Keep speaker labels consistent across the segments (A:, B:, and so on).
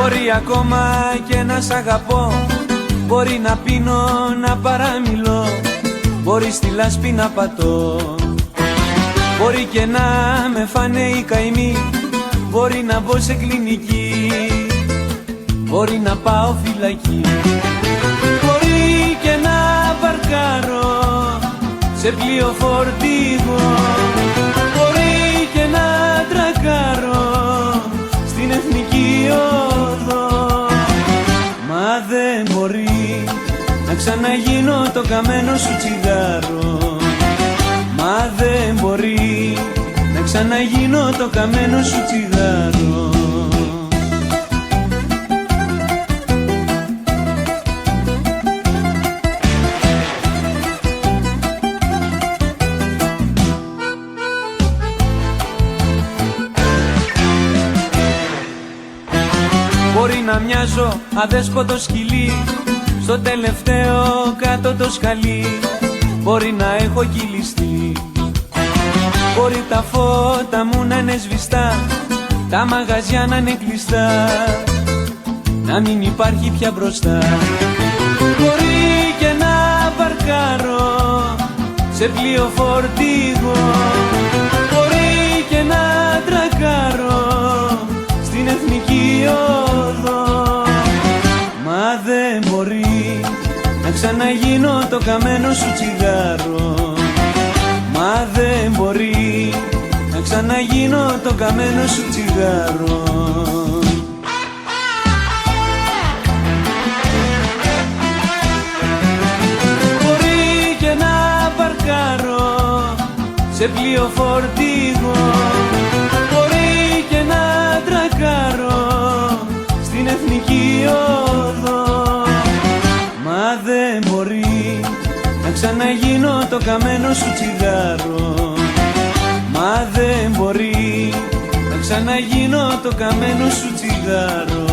A: Μπορεί ακόμα και να σ' αγαπώ, μπορεί να πίνω, να παραμιλώ, μπορεί στη λάσπη να πατώ, μπορεί και να με φάνε οι καημοί, μπορεί να μπω σε κλινική, μπορεί να πάω φυλακή, μπορεί και να παρκάρω σε πλοίο φορτηγό, μπορεί και να τρακάρω στην εθνική οδό. Μα δεν μπορεί να ξαναγίνω το καμένο σου τσιγάρο, μα δεν μπορεί να ξαναγίνω το καμένο σου τσιγάρο. Μπορεί να μοιάζω αδέσποτο σκυλί στο τελευταίο κάτω το σκαλί, μπορεί να έχω κυλιστεί, μπορεί τα φώτα μου να είναι σβηστά, τα μαγαζιά να είναι κλειστά, να μην υπάρχει πια μπροστά, μπορεί και να παρκάρω σε πλοίο φορτηγό, μπορεί και να τρακάρω στην εθνική οδό. Μα δεν μπορεί να ξαναγίνω το καμένο σου τσιγάρο, μα δεν μπορεί να ξαναγίνω το καμένο σου τσιγάρο. Μπορεί και να παρκάρω σε πλοίο φορτηγό, μπορεί και να τρακάρω στην εθνική οδό. Μα δεν μπορεί να ξαναγίνω το καμένο σου τσιγάρο, μα δεν μπορεί να ξαναγίνω το καμένο σου τσιγάρο.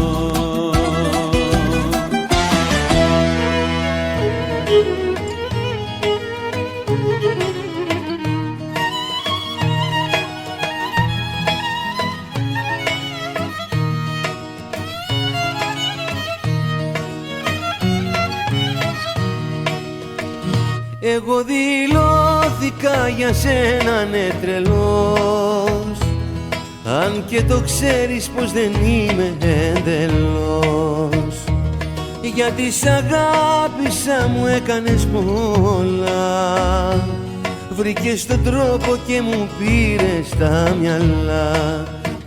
B: Εγώ δηλώθηκα για σένα ναι τρελός, αν και το ξέρεις πως δεν είμαι εντελώς. Γιατί σ' αγάπησα μου έκανες πολλά, βρήκες τον τρόπο και μου πήρες τα μυαλά.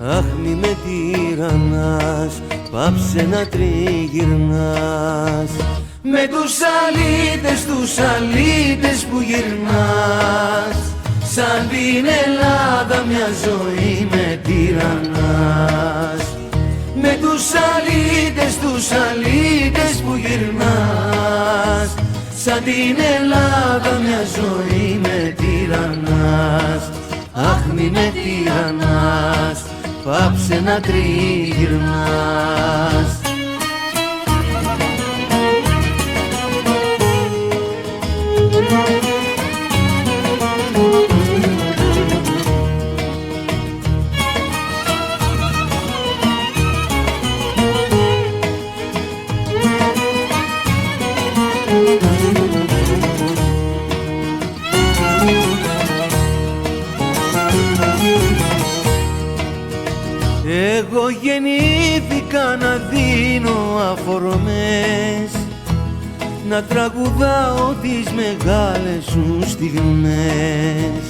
B: Αχ μη με τυραννάς, πάψε να τριγυρνάς με τους αλήτες που γυρνάς. Σαν την Ελλάδα μια ζωή με τυραννάς, με τους αλήτες που γυρνάς. Σαν την Ελλάδα μια ζωή με τυραννάς. Αχ μη με τυραννάς, πάψε να τριγυρνάς. Εγώ γεννήθηκα να δίνω αφορμές, να τραγουδάω τις μεγάλες σου στιγμές.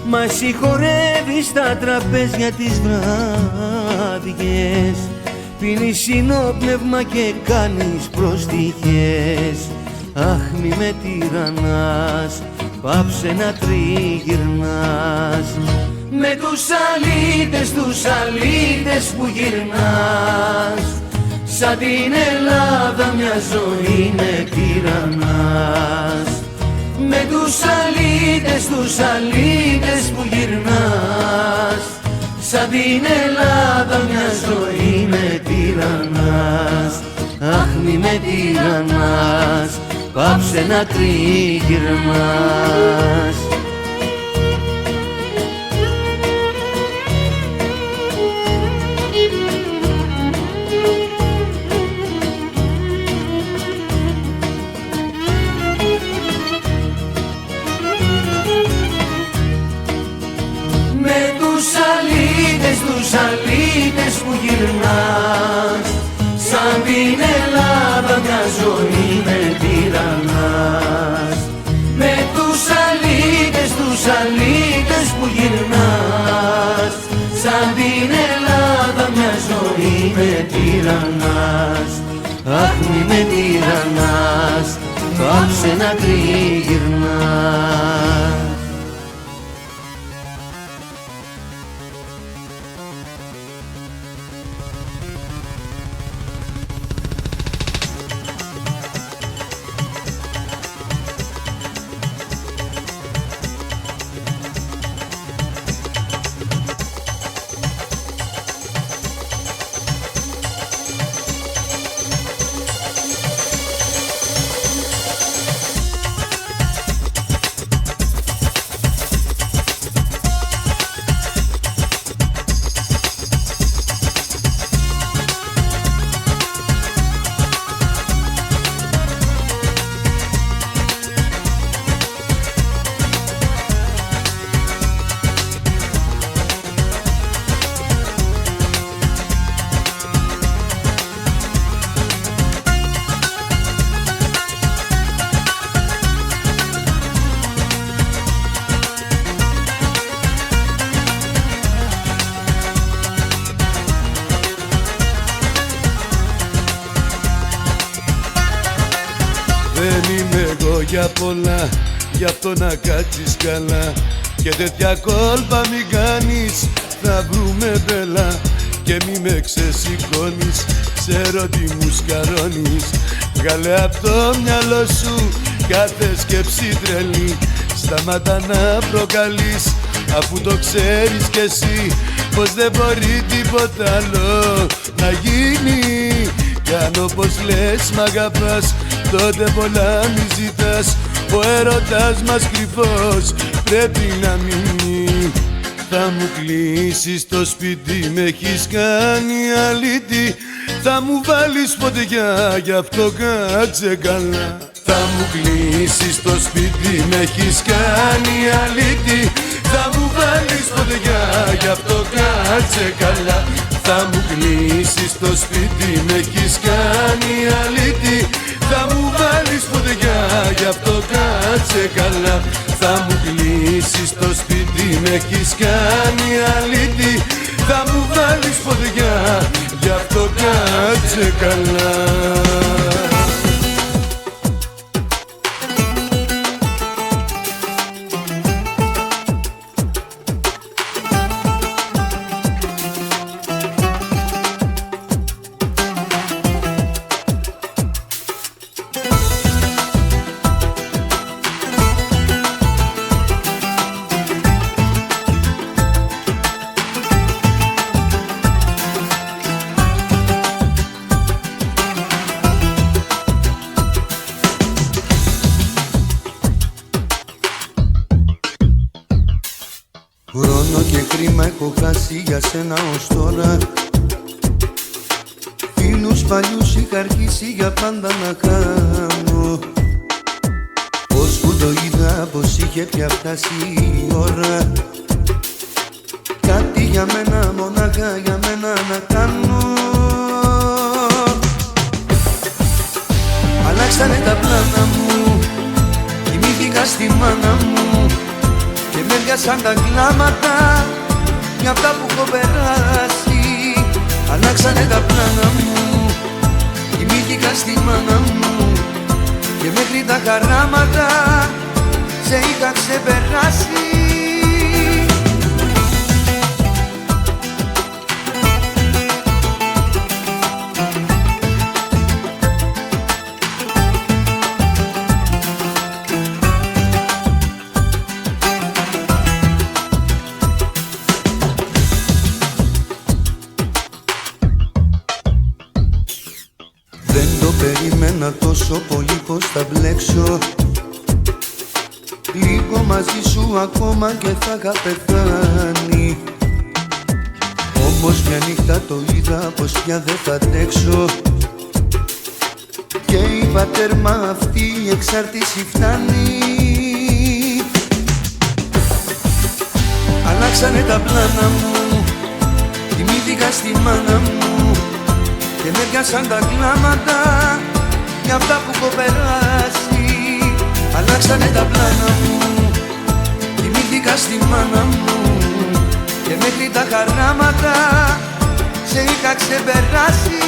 B: Μα εσύ χορεύεις στα τραπέζια τις βράδιες, πίνεις συνόπνευμα και κάνεις προστιχές. Αχ μη με τυραννάς, πάψε να τριγυρνάς με τους αλήτες που γυρνάς. Σαν την Ελλάδα μια ζωή με τυραννάς, με τους αλήτες που γυρνάς. Σαν την Ελλάδα μια ζωή με τυραννάς. Αχ μη με τυραννάς, πάψε να τριγυρνάς. μη με τυραννάς, αχ μη με τυραννάς, πάψε να τριγυρνάς.
C: Δεν είμαι εγώ για πολλά, γι' αυτό να κάτσεις καλά και τέτοια κόλπα μη κάνεις, θα βρούμε μπελά. Και μη με ξεσηκώνεις, ξέρω τι μου σκαρώνεις. Βγάλε απ' το μυαλό σου κάθε σκέψη τρελή. Σταμάτα να προκαλείς, αφού το ξέρεις κι εσύ πως δεν μπορεί τίποτα άλλο να γίνει. Κι αν όπως λες μ' αγαπάς, τότε πολλά μη ζητάς. Ο έρωτας μας κρυφός πρέπει να μείνει. Θα μου κλείσεις το σπίτι, με έχεις κάνει αλήτη. Θα μου βάλεις φωτιά, γι' αυτό κάτσε καλά. Θα μου κλείσεις το σπίτι, με έχεις κάνει αλήτη. Θα μου βάλεις φωτιά, γι' αυτό κάτσε καλά. Θα μου κλείσεις το σπίτι, με έχεις κάνει αλήτη. Θα μου βάλεις φωτιά, γι' αυτό κάτσε καλά. Θα μου κλείσεις το σπίτι, με έχεις κάνει αλήτη. Θα μου βάλεις φωτιά, γι' αυτό κάτσε καλά.
B: Χρόνο και χρήμα έχω χάσει για σένα ως τώρα. Φίλους παλιούς είχα αρχίσει για πάντα να κάνω. Πώς που το είδα πως είχε πια φτάσει η ώρα. Κάτι για μένα, μονάχα για μένα να κάνω. Αλλάξανε τα πλάνα μου, κοιμήθηκα στη μάνα μου και με πιάσαν τα κλάματα για αυτά που έχω περάσει. Αλλάξανε τα πλάνα μου, κοιμήθηκα στη μάνα μου και μέχρι τα χαράματα σε είχα ξεπεράσει. Δεν το περίμενα τόσο πολύ πως θα μπλέξω. Λίγο μαζί σου ακόμα και θα είχα πεθάνει. Όμως μια νύχτα το είδα πως πια δεν θα αντέξω. Και είπα τέρμα, αυτή η εξάρτηση φτάνει. Αλλάξανε τα πλάνα μου, κοιμήθηκα στη μάνα μου και με πιάσαν τα κλάματα για αυτά που έχω περάσει. Αλλάξανε τα πλάνα μου, κοιμήθηκα στη μάνα μου και μέχρι τα χαράματα σε είχα είχα ξεπεράσει.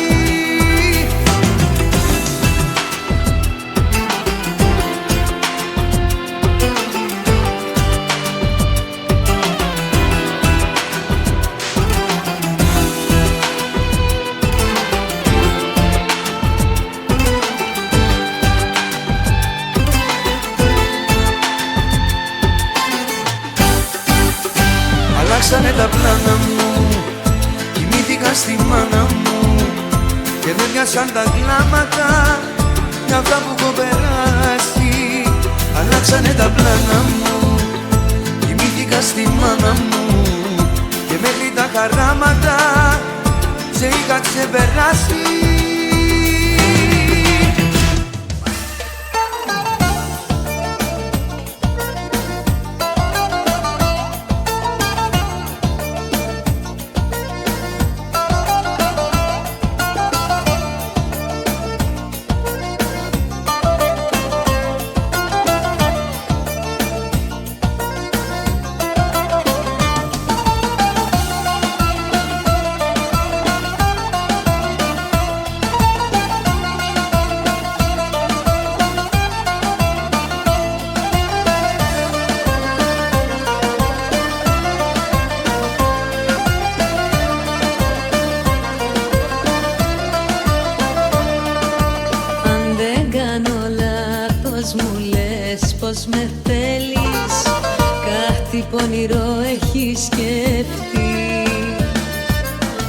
B: Αλλάξανε τα πλάνα μου, κοιμήθηκα στη μάνα μου και με πιάσαν τα κλάματα για αυτά που έχω περάσει. Αλλάξανε τα πλάνα μου, κοιμήθηκα στη μάνα μου και μέχρι τα χαράματα σε είχα ξεπεράσει.
D: Μου λες πως με θέλεις, κάτι πονηρό έχεις σκεφτεί.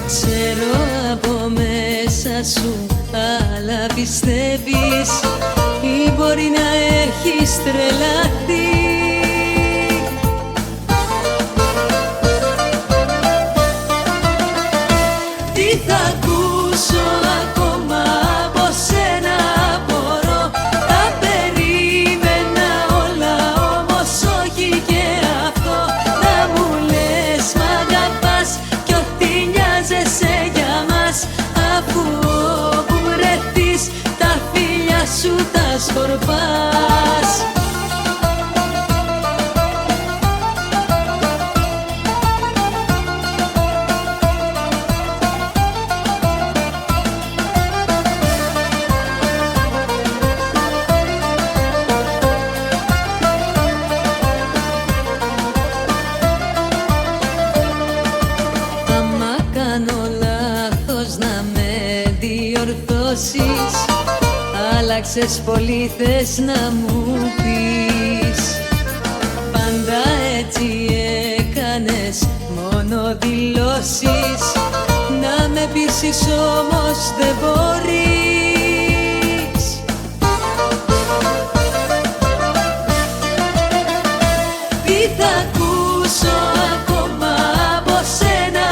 D: Ξέρω από μέσα σου, αλλά πιστεύεις ή μπορεί να έχεις τρελαθεί. Τι θα ακούσω ακόμα από σένα μπορώ, τα περίμενα όλα όμως όχι και αυτό. Να μου λες μ' αγαπάς κι ότι νοιάζεσαι για μας, αφού όπου βρεθείς τα φιλιά σου τα σκορπάς. Άλλαξες πολύ, θες να μου πεις. Πάντα έτσι έκανες, μόνο δηλώσεις. Να με πείσεις όμως δεν μπορείς. Τι θα ακούσω ακόμα από σένα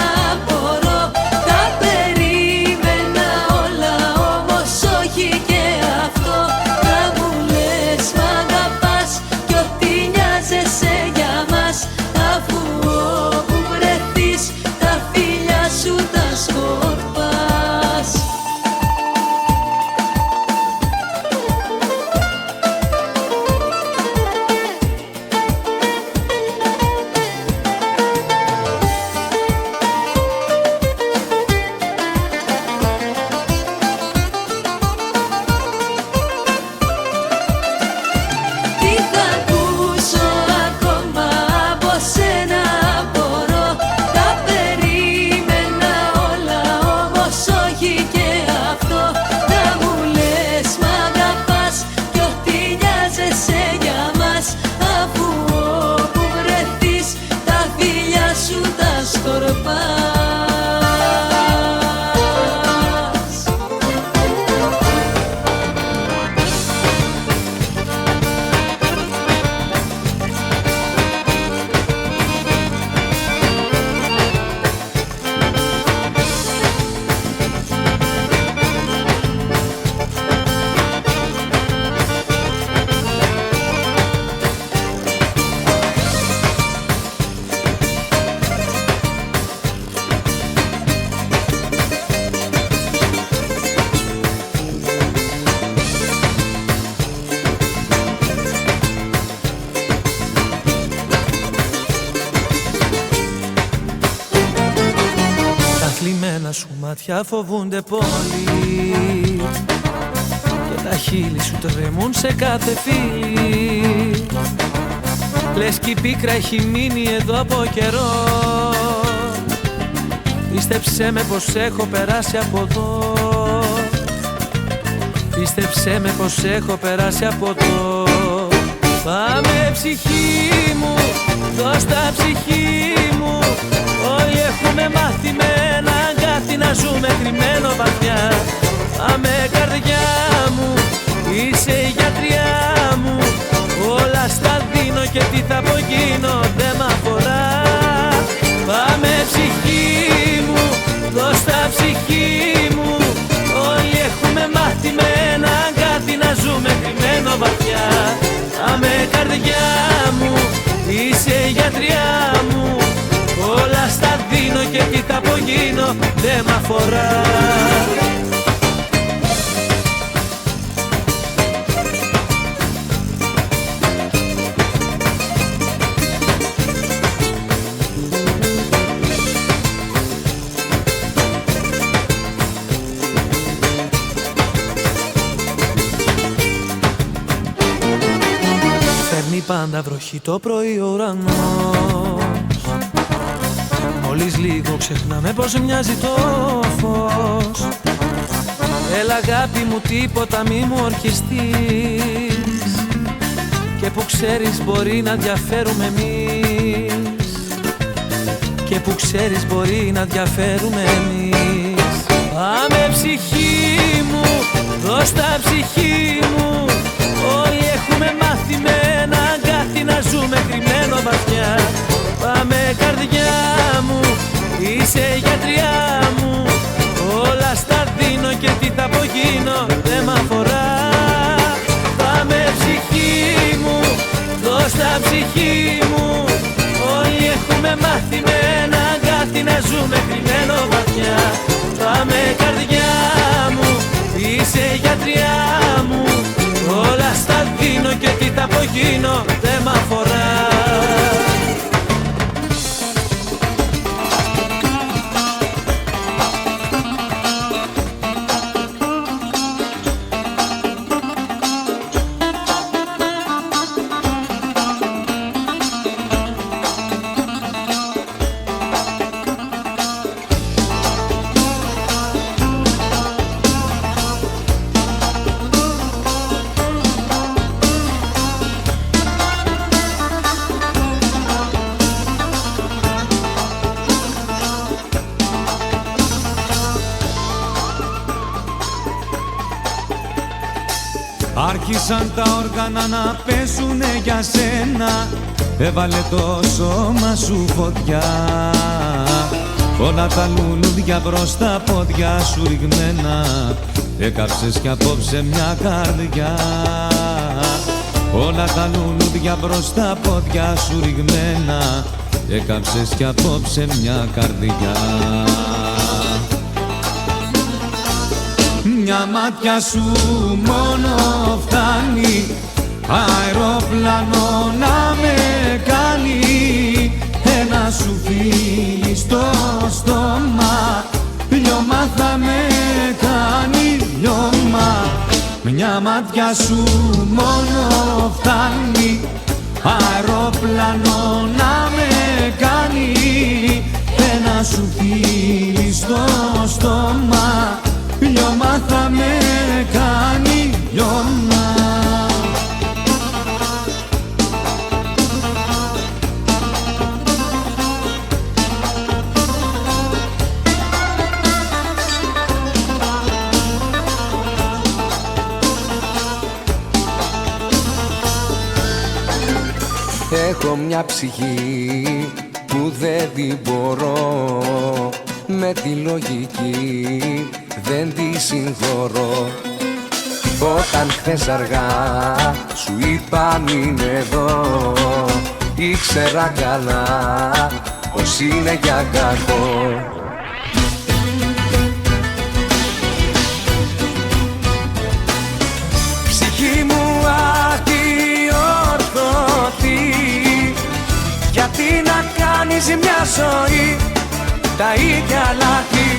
D: μπορώ, τα περίμενα όλα όμως όχι και αυτό. Να μου λες μ' αγαπάς κι ότι νοιάζεσαι για μας, αφού όπου βρεθείς τα φιλιά σου τα σκορπάς.
A: στραμμένα σου μάτια φοβούνται πολύ και τα χείλη σου τρεμούν σε κάθε φίλη. Λες κι η πίκρα έχει μείνει εδώ από καιρό. Πίστεψέ με πως έχω περάσει από εδώ. Πίστεψέ με πως έχω περάσει από εδώ. Πάμε ψυχή μου, δώσ' τα ψυχή μου. Όλοι έχουμε μάθει με ένα αγκάθι να ζούμε κρυμμένο βαθιά. Πάμε καρδιά μου, είσαι η γιατριά μου. Όλα στα δίνω και τι θα απογίνω δεν μ' αφορά. Πάμε ψυχή μου, δώσ' τα ψυχή μου. Όλοι έχουμε μάθει με ένα αγκάθι να ζούμε κρυμμένο βαθιά. Πάμε καρδιά μου, είσαι η γιατριά μου. Όλα στα δίνω και τι θα απογίνω δεν μ' αφορά. Φέρνει πάντα βροχή το πρωί ο ουρανός. Μόλις λίγο ξεχνάμε πως μοιάζει το φως. Έλα αγάπη μου τίποτα μη μου ορκιστείς. Και που ξέρεις μπορεί να διαφέρουμε εμείς. Και που ξέρεις μπορεί να διαφέρουμε εμείς. Πάμε ψυχή μου, δώσ' τα ψυχή μου. Όλοι έχουμε μάθει με ένα αγκάθι να ζούμε κρυμμένο βαθιά. Πάμε καρδιά μου, είσαι η γιατριά μου. Όλα στα δίνω και τι θα απογίνω δεν μ' αφορά. Πάμε ψυχή μου, δώσ' τα ψυχή μου. Όλοι έχουμε μάθει με ένα αγκάθι να ζούμε κρυμμένο βαθιά. Πάμε καρδιά μου, είσαι η γιατριά μου. Όλα στα δίνω και τι θα απογίνω δεν μ' αφορά. Άρχισαν τα όργανα να πέσουνε για σένα. Έβαλε το σώμα σου φωτιά. Όλα τα λουλούδια μπρος στα πόδια σου ριγμένα. Έκαψες κι απόψε μια καρδιά. Όλα τα λουλούδια μπρος στα πόδια σου ριγμένα. Έκαψες κι απόψε μια καρδιά. Μια μάτια σου μόνο φτάνει αεροπλάνο να με κάνει. Ένα σου φίλι στο στόμα λιώμα θα με κάνει λιώμα. Μια μάτια σου μόνο φτάνει αεροπλάνο να με κάνει. Ένα σου φίλι στο στόμα λιώμα θα με κάνει λιώμα.
B: Έχω μια ψυχή που δεν την μπορώ, με τη λογική δεν τη συγχωρώ. Όταν χθες αργά σου είπα μην εδώ, ήξερα καλά πως είναι για κακό. Ψυχή μου ατιορθωτή, γιατί να κάνεις μια ζωή τα ίδια λάθη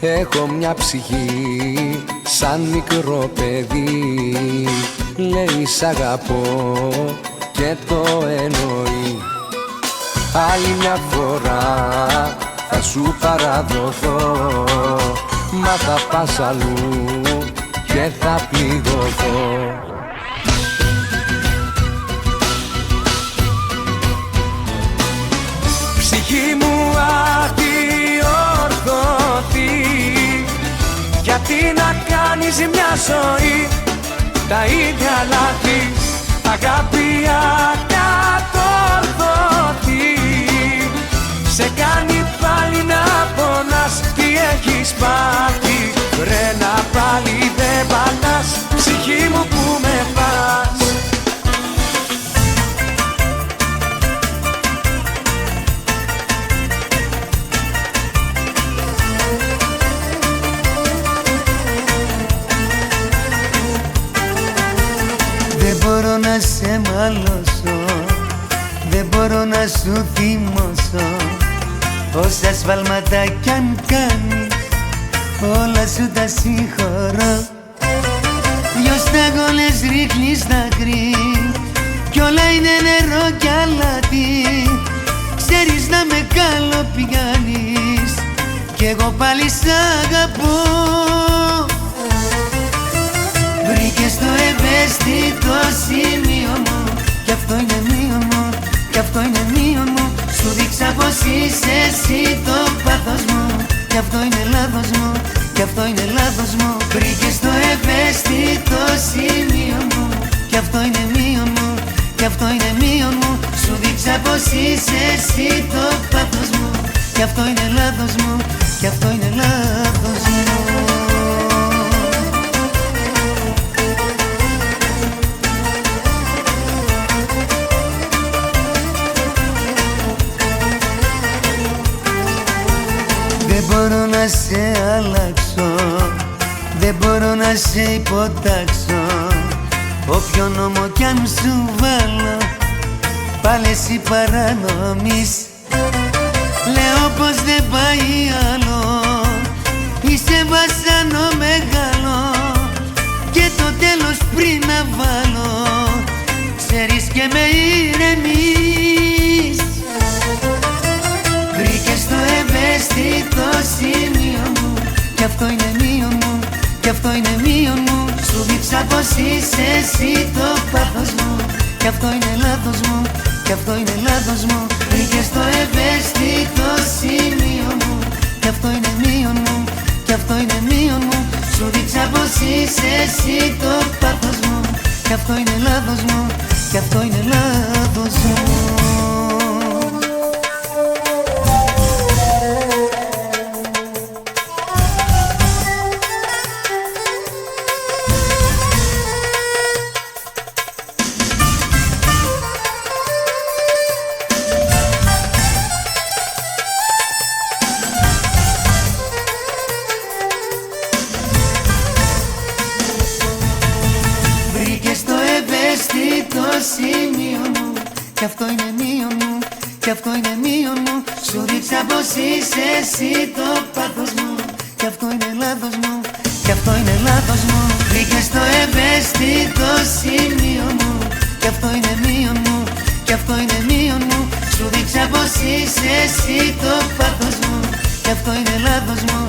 B: Έχω μια ψυχή σαν μικρό παιδί. Λέει σ' αγαπώ και το εννοεί. Άλλη μια φορά θα σου παραδοθώ, μα θα πας αλλού και θα πληγωθώ. Ψυχή μου αχτιόρθωτη, γιατί να κάνεις μια ζωή τα ίδια λάθη, αγάπη ακατόρθωτη. Σε κάνει πάλι να πονάς, τι έχεις πάθει. Βρένα πάλι δεν πατάς, ψυχή μου που με πας.
E: Δεν μπορώ να σε μαλώσω, δεν μπορώ να σου θυμώσω. Όσα σφάλματα κι αν κάνεις, όλα σου τα συγχωρώ. Δυο σταγόνες ρίχνεις δάκρυ κι όλα είναι νερό κι αλάτι. Ξέρεις να με καλοπιάνεις κι εγώ πάλι σ' αγαπώ. Βρήκες το ευαίσθητο σημείο μου, κι αυτό είναι μείον μου, κι αυτό είναι μείον μου. Σου δείξα πως είσαι εσύ το πάθος μου, κι αυτό είναι λάθος μου, κι αυτό είναι λάθος μου. Βρήκες το ευαίσθητο σημείο μου, κι αυτό είναι μείον μου, κι αυτό είναι μείον μου. Σου δείξα πως είσαι εσύ το πάθος μου, κι αυτό είναι λάθος μου, κι αυτό είναι λάθος μου. Δεν μπορώ να σε αλλάξω, δεν μπορώ να σε υποτάξω. Όποιο νόμο κι αν σου βάλω, πάλι εσύ παρανομείς. Λέω πως δεν πάει άλλο, είσαι βασανό μεγάλο, και το τέλος πριν να βάλω, ξέρεις και με ηρεμείς. Βρήκες το ευαίσθητο σημείο μου, κι αυτό είναι μείον μου, κι αυτό είναι μείον μου. Σου δείξα πως είσαι εσύ το πάθος μου, κι αυτό είναι λάθος μου, κι αυτό είναι λάθος μου. Βρήκες το ευαίσθητο σημείο μου, κι αυτό είναι μείον μου, κι αυτό είναι μείον μου. Σου δείξα πως είσαι εσύ το πάθος μου, κι αυτό είναι λάθος μου, κι αυτό είναι λάθος μου. Το σημείο μου, κι αυτό είναι μείον μου, κι αυτό είναι μείον μου. Σου δείξα πως είσαι εσύ το πάθος μου, κι αυτό είναι λάθος μου, κι αυτό είναι λάθος μου. Βρήκες το ευαίσθητο σημείο μου, κι αυτό είναι μείον μου, κι αυτό είναι μείον μου. Σου δείξα πως είσαι εσύ το πάθος μου, κι αυτό είναι λάθος μου,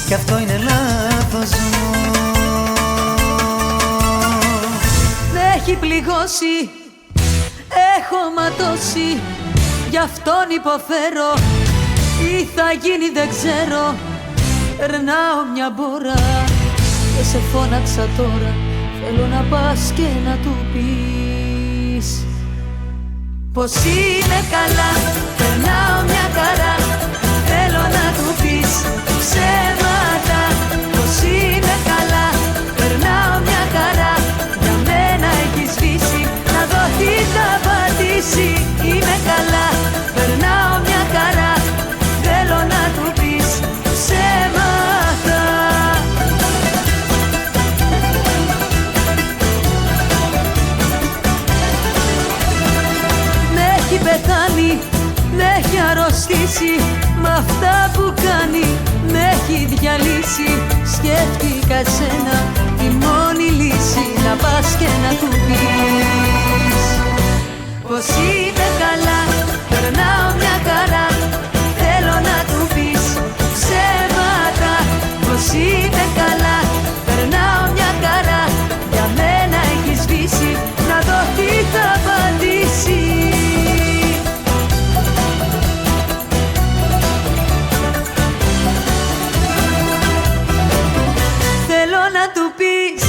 E: κι αυτό είναι λάθος μου.
D: Με έχει πληγώσει, έχω ματώσει, γι' αυτόν υποφέρω. Τι θα γίνει δεν ξέρω, περνάω μια μπόρα και σε φώναξα τώρα. Θέλω να πας και να του πεις πως είναι καλά, περνάω μια χαρά. Θέλω να του πεις ψέματα, πως είναι καλά, περνάω μια χαρά. Για μένα έχει σβήσει, να δω τι θα πατήσει. Είμαι καλά, περνάω μια χαρά. Θέλω να του πεις ψέματα. Με έχει πεθάνει, με έχει αρρωστήσει, μ' αυτά που κάνει με έχει διαλύσει. σκέφτηκα εσένα, τη μόνη λύση να πας και να του πεις πως είμαι καλά, περνάω μια χαρά. Θέλω να του πεις ψέματα, πως είμαι καλά, περνάω μια χαρά. Για μένα έχει σβήσει, να δω τι θα απαντήσει. Θέλω να του πεις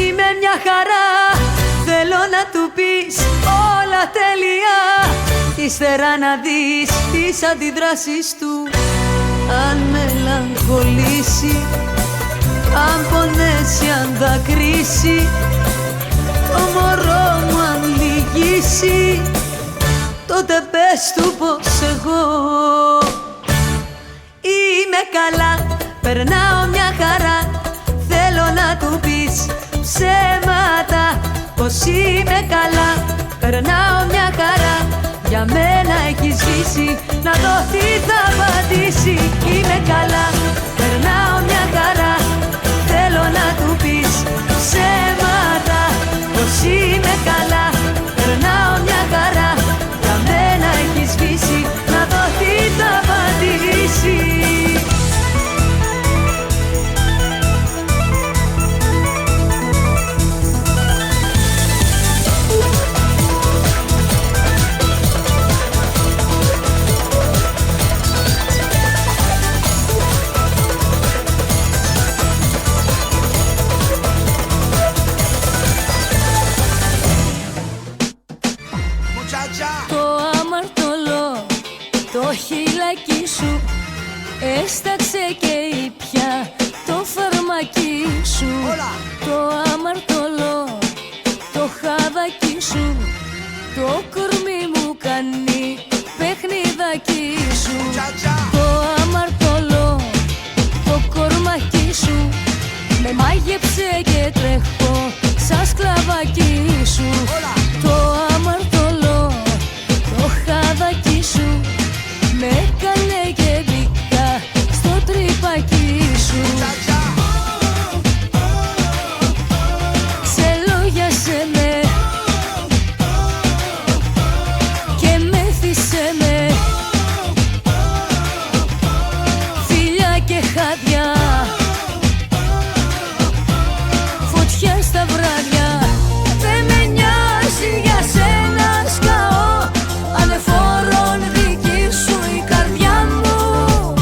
D: είμαι μια χαρά, θέλω να του πεις όλα τέλεια. Ύστερα να δεις τις αντιδράσεις του, αν μελαγχολήσει, αν πονέσει, αν δακρύσει, το μωρό μου αν λυγίσει, τότε πες του πως εγώ είμαι καλά, περνάω μια χαρά. Θέλω να του πεις ψέματα, πως είμαι καλά, περνάω μια χαρά. Για μένα έχει σβήσει, να δω τι θα απαντήσει. Είμαι καλά, περνάω μια χαρά. Θέλω να του πεις ψέματα, πως είμαι καλά, περνάω μια χαρά. Για μένα έχει σβήσει, να δω τι θα απαντήσει.
F: χειλάκι σου έσταξε και ήπια το φαρμακί σου. Το αμαρτωλό, το χαδάκι σου, το κορμί μου κάνει παιχνιδάκι σου. Το αμαρτωλό, το κορμάκι σου με μάγεψε και τρέχω σαν σκλαβάκι σου. Το αμαρτωλό, το χαδάκι σου με έκανε και μπήκα στο τρυπάκι σου. Ξελόγιασε με και μέθησε με φιλιά και χάδια, φωτιά στα βράδια. Δεν με νοιάζει για σένα σκαώ, ανεφόρον δική σου η καρδιά μου.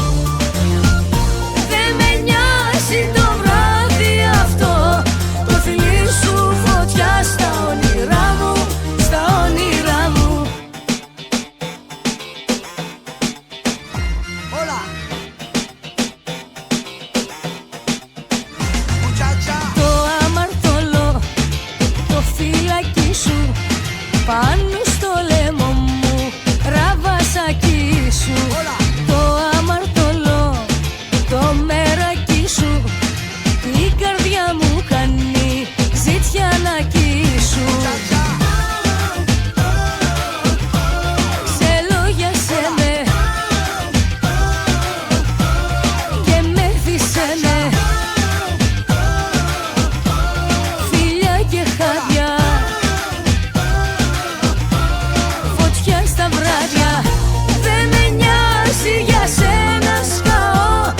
F: Δεν με νοιάζει το βράδυ αυτό, το φιλί σου φωτιά στα όνειρά μου, στα όνειρά μου. Το αμαρτωλό, το φυλακί σου πάνω στο λαιμό μου, ραβασάκι σου. Το αμαρτωλό, το μεράκι σου, την καρδιά μου κάνει ζητιανάκι σου. Ξελόγιασε με και μέθησε με φιλιά και χάδια, φωτιά στα βράδια. Δεν με νοιάζει για σένα σκαώ,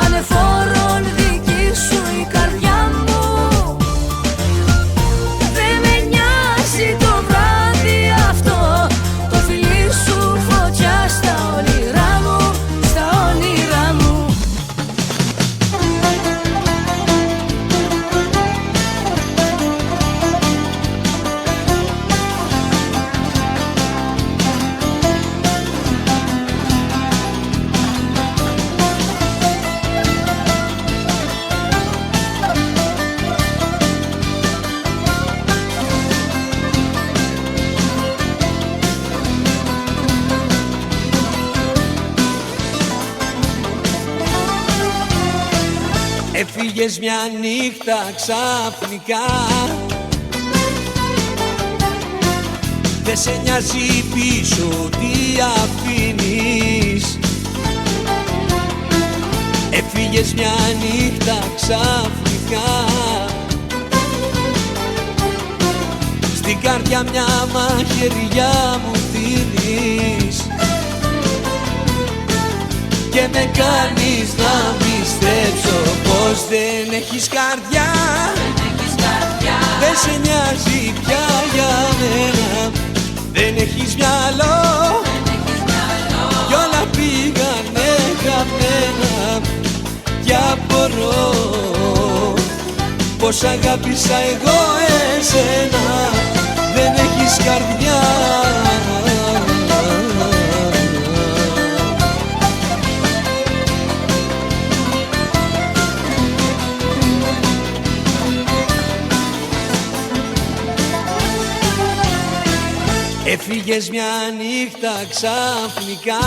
F: ανεφόρον δική σου η καρδιά μου. Δεν με νοιάζει το βράδυ αυτό, το φιλί σου φωτιά στα όνειρά μου, στα όνειρά μου.
B: Έφυγες μια νύχτα ξαφνικά, δε σε νοιάζει πίσω τι αφήνεις. Έφυγες
A: Έφυγες μια νύχτα ξαφνικά, στην καρδιά μια μαχαιριά μου δίνεις και με κάνεις να πιστέψω πως δεν έχεις καρδιά. Δεν σε νοιάζει πια για μένα, δεν έχεις μυαλό κι όλα πήγανε χαμένα. Κι απορώ πως αγάπησα εγώ εσένα, δεν έχεις καρδιά. Έφυγες μια νύχτα ξαφνικά,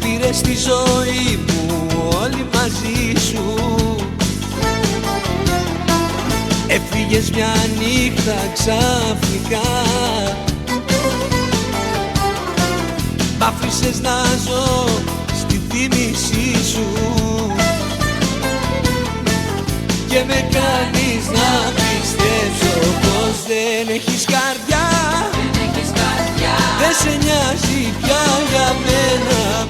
A: πήρες τη ζωή μου όλη μαζί σου. Έφυγες μια νύχτα ξαφνικά, μ' άφησες να ζω στη θύμησή σου και με κάνεις να πιστέψω πως δεν έχεις καρδιά. Δεν σε νοιάζει πια για μένα,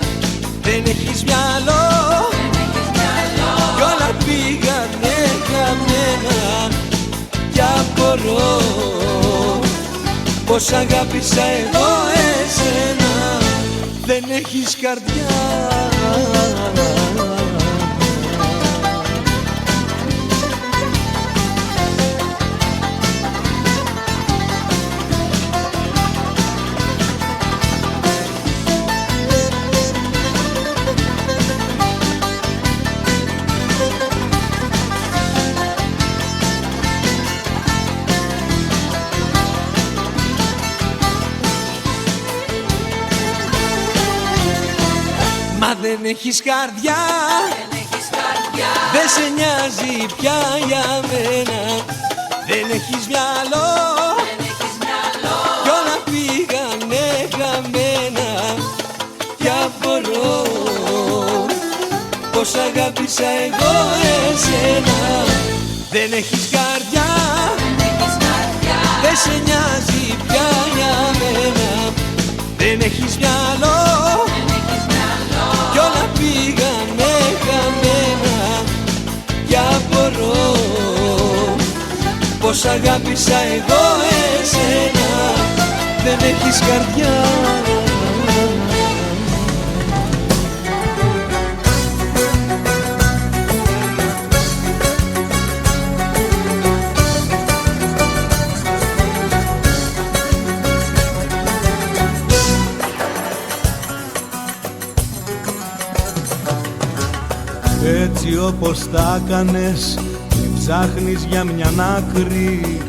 A: δεν έχεις μυαλό κι όλα πήγανε χαμένα. Κι απορώ πως αγάπησα εγώ εσένα, δεν έχεις καρδιά. Μα δεν έχεις καρδιά, δεν σε νοιάζει πια για μένα, δεν έχεις μυαλό κι όλα πήγανε χαμένα. Κι απορώ πως αγάπησα εγώ εσένα, δεν έχεις καρδιά, δεν σε νοιάζει πια για μένα, δεν έχεις μυαλό κι όλα πήγανε χαμένα. Κι απορώ πως αγάπησα εγώ εσένα, δεν έχεις καρδιά.
C: Έτσι όπως τα κάνες, μην ψάχνεις για μια άκρη.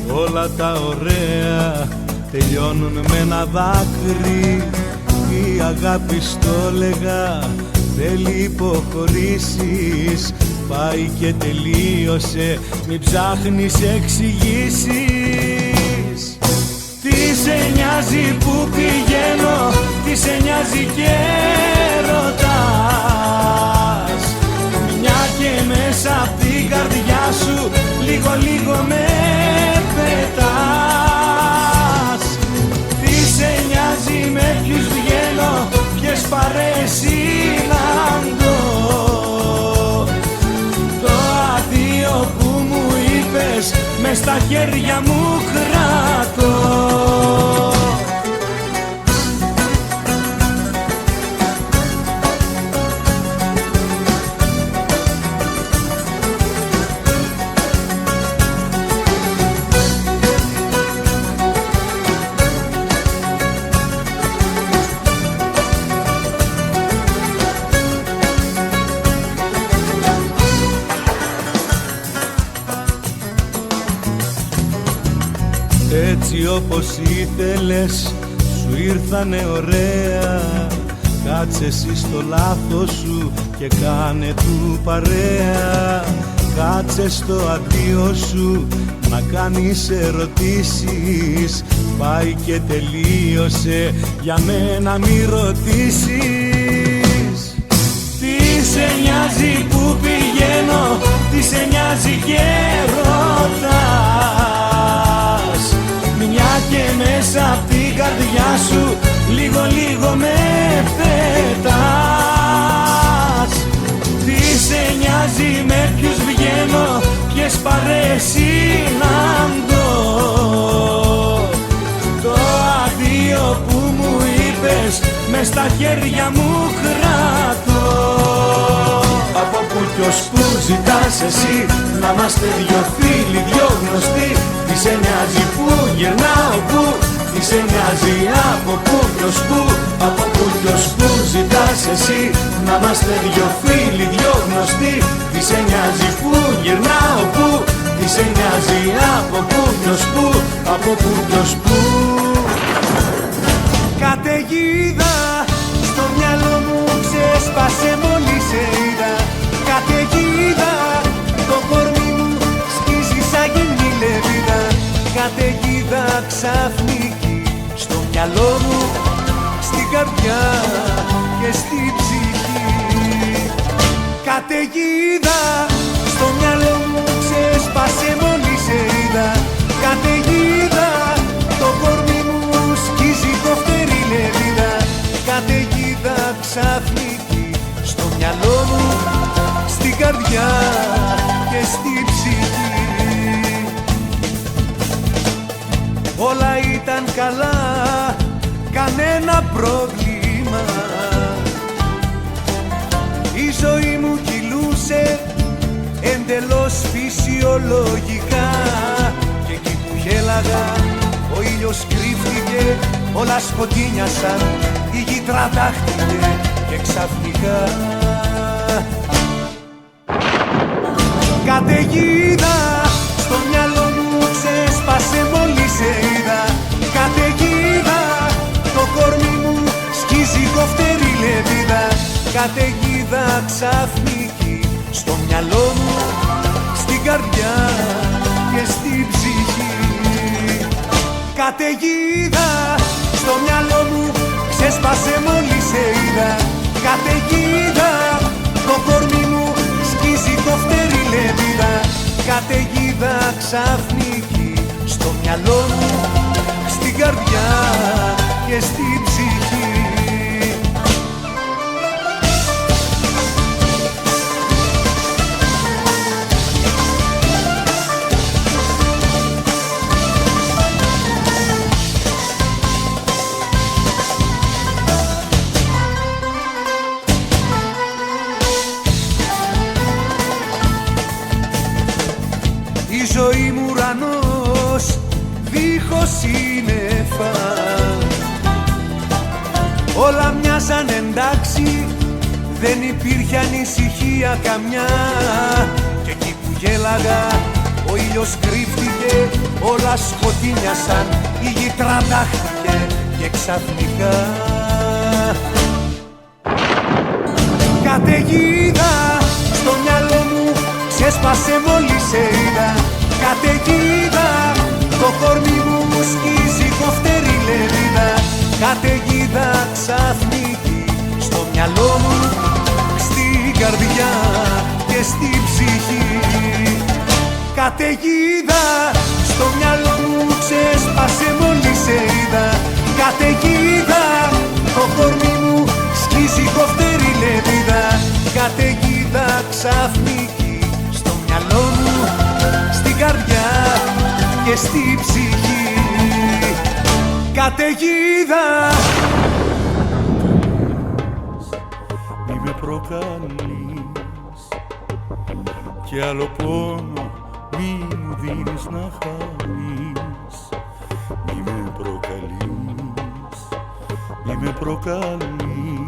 C: Όλα τα ωραία τελειώνουν με ένα δάκρυ. Η αγάπη στο λέγα θέλει υποχωρήσεις, πάει και τελείωσε, μην ψάχνεις εξηγήσεις. Τι σε νοιάζει που πηγαίνω, τι σε νοιάζει και ρωτάς, μια και μέσα απ' την καρδιά σου λίγο λίγο με πετάς. Τι σε νοιάζει με ποιους βγαίνω, ποιες παρέες συναντώ, το αδείο που μου είπες μες στα χέρια μου κρατώ. Έτσι όπως ήθελες σου ήρθανε ωραία, κάτσε εσύ στο λάθος σου και κάνε του παρέα. Κάτσε στο αντίο σου να κάνεις ερωτήσεις, πάει και τελείωσε, για μένα μη ρωτήσεις.
A: λίγο με πετάς. Τι σε νοιάζει με ποιους βγαίνω, ποιες παρέες συναντώ? Το αδείο που μου είπες μες στα χέρια μου κρατώ. Από που κι ως που ζητάς εσύ να είμαστε δυο φίλοι, δυο γνωστοί. Τι σε νοιάζει που γυρνάω που, τι σε νοιάζει από που κι ως που. Από που κι ως που ζητάς εσύ να είμαστε δυο φίλοι, δυο γνωστοί. Τι σε νοιάζει που γυρνάω που, τι σε νοιάζει από που κι ως που. Από που κι ως που.
B: Καταιγίδα στο μυαλό μου ξέσπασε μόλις σε είδα. Καταιγίδα το κορμί μου σκίζει σαν γυμνή λεβίδα. Καταιγίδα ξαφνική στο μυαλό μου, στην καρδιά και στη ψυχή. Καταιγίδα στο μυαλό μου ξέσπασε μόλις σε είδα. Καταιγίδα το κορμί μου σκίζει κοφτερή λεβίδα. Καταιγίδα ξαφνική στο μυαλό μου, στην καρδιά και στη ψυχή. Όλα ήταν καλά, κανένα πρόβλημα. Η ζωή μου κυλούσε εντελώς φυσιολογικά. Και εκεί που γέλαγα ο ήλιος κρύφτηκε, όλα σκοτίνιασαν, η γη τραντάχτηκε και ξαφνικά. Καταιγίδα στο μυαλό μου ξέσπασε μόλις σε είδα. Καταιγίδα το κορμί μου σκίζει κοφτερή λεβίδα. Καταιγίδα ξαφνική στο μυαλό μου, στην καρδιά και στη ψυχή. Καταιγίδα στο μυαλό μου ξέσπασε μόλις σε είδα. Καταιγίδα το κορμί μου σκίζει κοφτερή λεβίδα. Καταιγίδα ξαφνική στο μυαλό μου, στην καρδιά και στη ψυχή. Η ζωή μου ουρανός δίχως σύννεφα. Όλα μοιάζαν εντάξει, δεν υπήρχε ανησυχία καμιά. Και εκεί που γέλαγα ο ήλιος κρύφτηκε, όλα σκοτίνιασαν, η γη τραντάχτηκε και ξαφνικά. Καταιγίδα στο μυαλό μου ξέσπασε μόλις σε είδα. Καταιγίδα το κορμί μου σκίζει κοφτερή λεβίδα. Καταιγίδα ξαφνική στο μυαλό μου, στην καρδιά και στη ψυχή. Καταιγίδα στο μυαλό μου ξέσπασε μόλις σε είδα. Καταιγίδα το κορμί μου σκίζει κοφτερή λεβίδα. Καταιγίδα ξαφνική στο μυαλό μου, στην καρδιά και στη ψυχή. Καταιγίδα.
C: Μη με προκαλείς κι άλλο πόνο μη μου δίνεις να χάνεις. Μη με προκαλείς, μη με προκαλείς,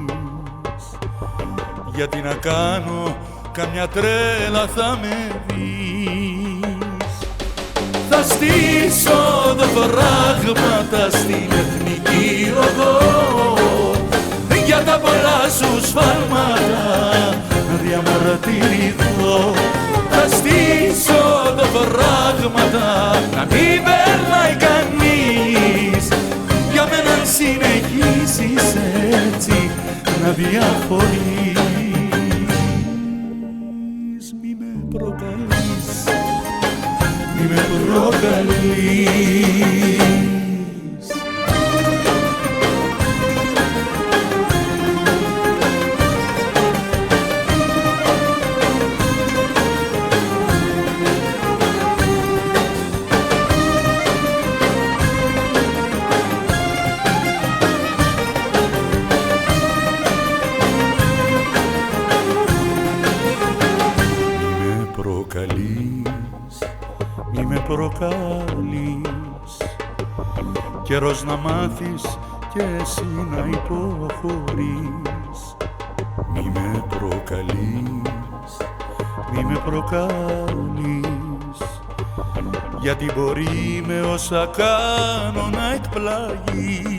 C: γιατί να κάνω καμιά τρέλα θα με δεις. Θα στήσω δοφράγματα στην εθνική οδό για τα πολλά σου σφάλματα να διαμαρτυρηθώ. Θα στήσω δοφράγματα να μην περνάει κανείς, για μένα συνεχίσεις έτσι να διαφωνείς. Μη με προκαλείς, μη με προκαλείς.
G: προκαλείς. Καιρός να μάθεις κι εσύ να υποχωρείς. Μη με προκαλείς, μη με προκαλείς, γιατί μπορεί με όσα κάνω να εκπλαγείς.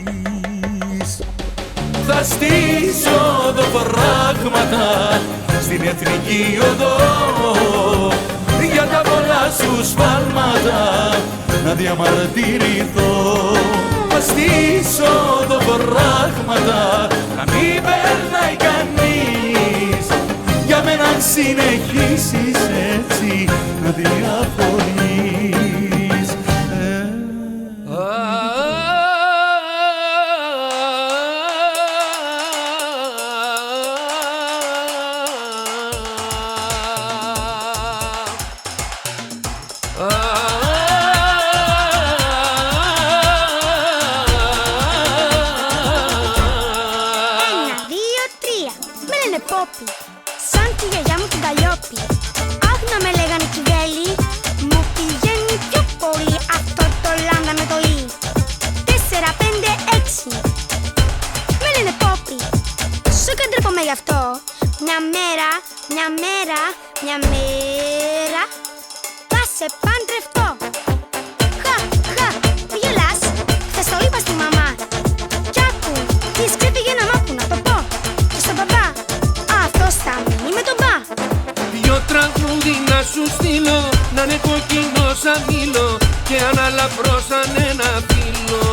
G: Θα στήσω οδοφράγματα στην εθνική οδό για τα πολλά σου σφάλματα να διαμαρτυρηθώ. Θα στήσω οδοφράγματα να μην περνάει κανείς, για μένα αν συνεχίσεις έτσι να διαφωνείς.
H: Μια μέρα θα σε παντρευτώ. Μη γελάς, χθες το είπα στη μαμά. Κι άκου, της ξέφυγε ένα μάπου να το πω. Και στον παπά, αυτός θα μείνει με τον μπα.
A: Δυο τραγούδι να σου στείλω, να είναι κοκκινό σαν μήλο και αναλαφρώ σαν ένα φύλλο.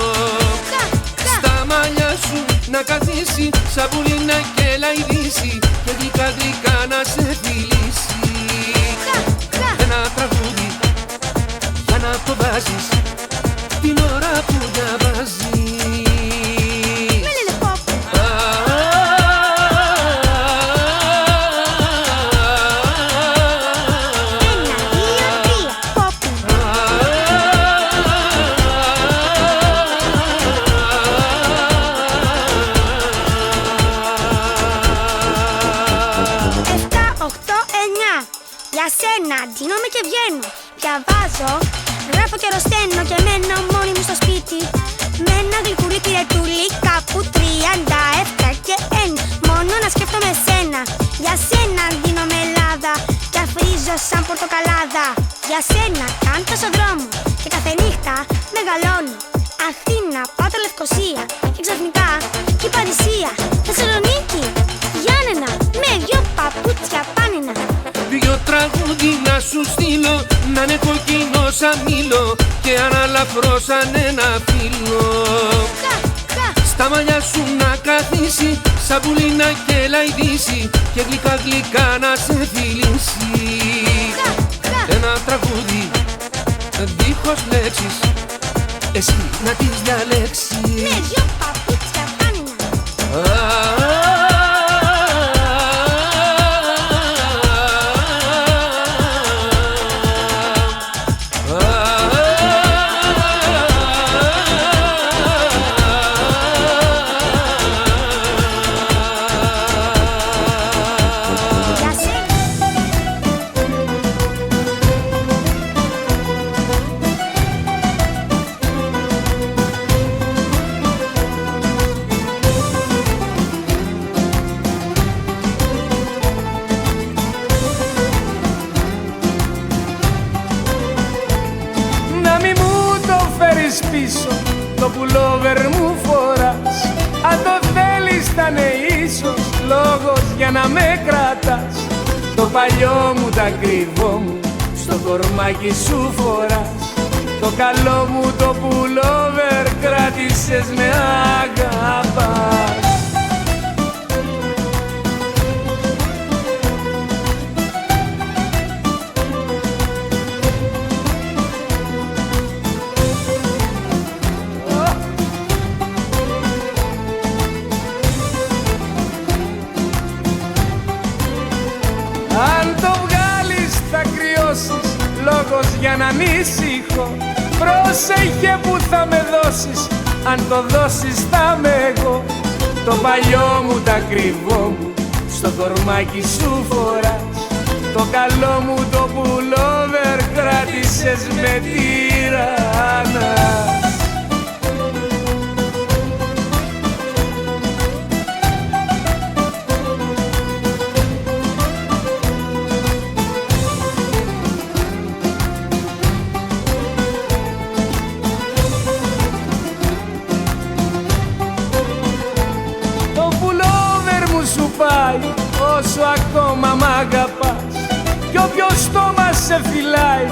A: Στα μαλλιά σου να καθίσει, σαν πουλί να κελαϊδίσει και γλυκά γλυκά να σε φιλήσει. Ένα τραγούδι για να το βάζεις την ώρα που διαβάζεις.
H: Με λένε pop. Για σένα ντύνομαι και βγαίνω, διαβάζω, γράφω και ρωσταίνω και μένω μόνη μου στο σπίτι με ένα γλυκουρί πυρετούλι κάπου 37 και 1. Μόνο να σκέφτομαι σένα, για σένα ντύνομαι Ελλάδα και αφρίζω σαν πορτοκαλάδα. Για σένα κάνω στο δρόμο και κάθε νύχτα μεγαλώνω. Αθήνα, πάω το Λευκοσία και ξαφνικά και η Παρισία. Θεσσαλονίκη, Γιάννενα, με δυο παπούτσια πάνινα.
A: Δυο τραγούδι να σου στείλω, να είναι κοκκινό σαν μήλο και αναλαφρώ σαν ένα φύλλο. Στα μαλλιά σου να καθίσει, σαν πουλί να κελαϊδίσει και γλυκά γλυκά να σε φιλήσει. Ένα τραγούδι δίχως λέξεις, εσύ να τις διαλέξεις.
H: Με δυο παπούτσια πάνινα.
I: Πίσω το πουλόβερ μου φοράς. Αν το θέλεις θα είναι ίσως λόγος για να με κρατάς. Το παλιό μου τα κρυβό μου στο κορμάκι σου φοράς. Το καλό μου το πουλόβερ κράτησες με αγαπάς. Αν το βγάλεις θα κρυώσεις, λόγος για να ανησυχώ. Πρόσεχε που θα με δώσεις, αν το δώσεις θα με εγώ. Το παλιό μου τα κρυβό μου στο κορμάκι σου φοράς. Το καλό μου το πουλόβερ κράτησες κράτησες με τυράννα. Όσο ακόμα μ' αγαπάς κι όποιο στόμα σε φυλάει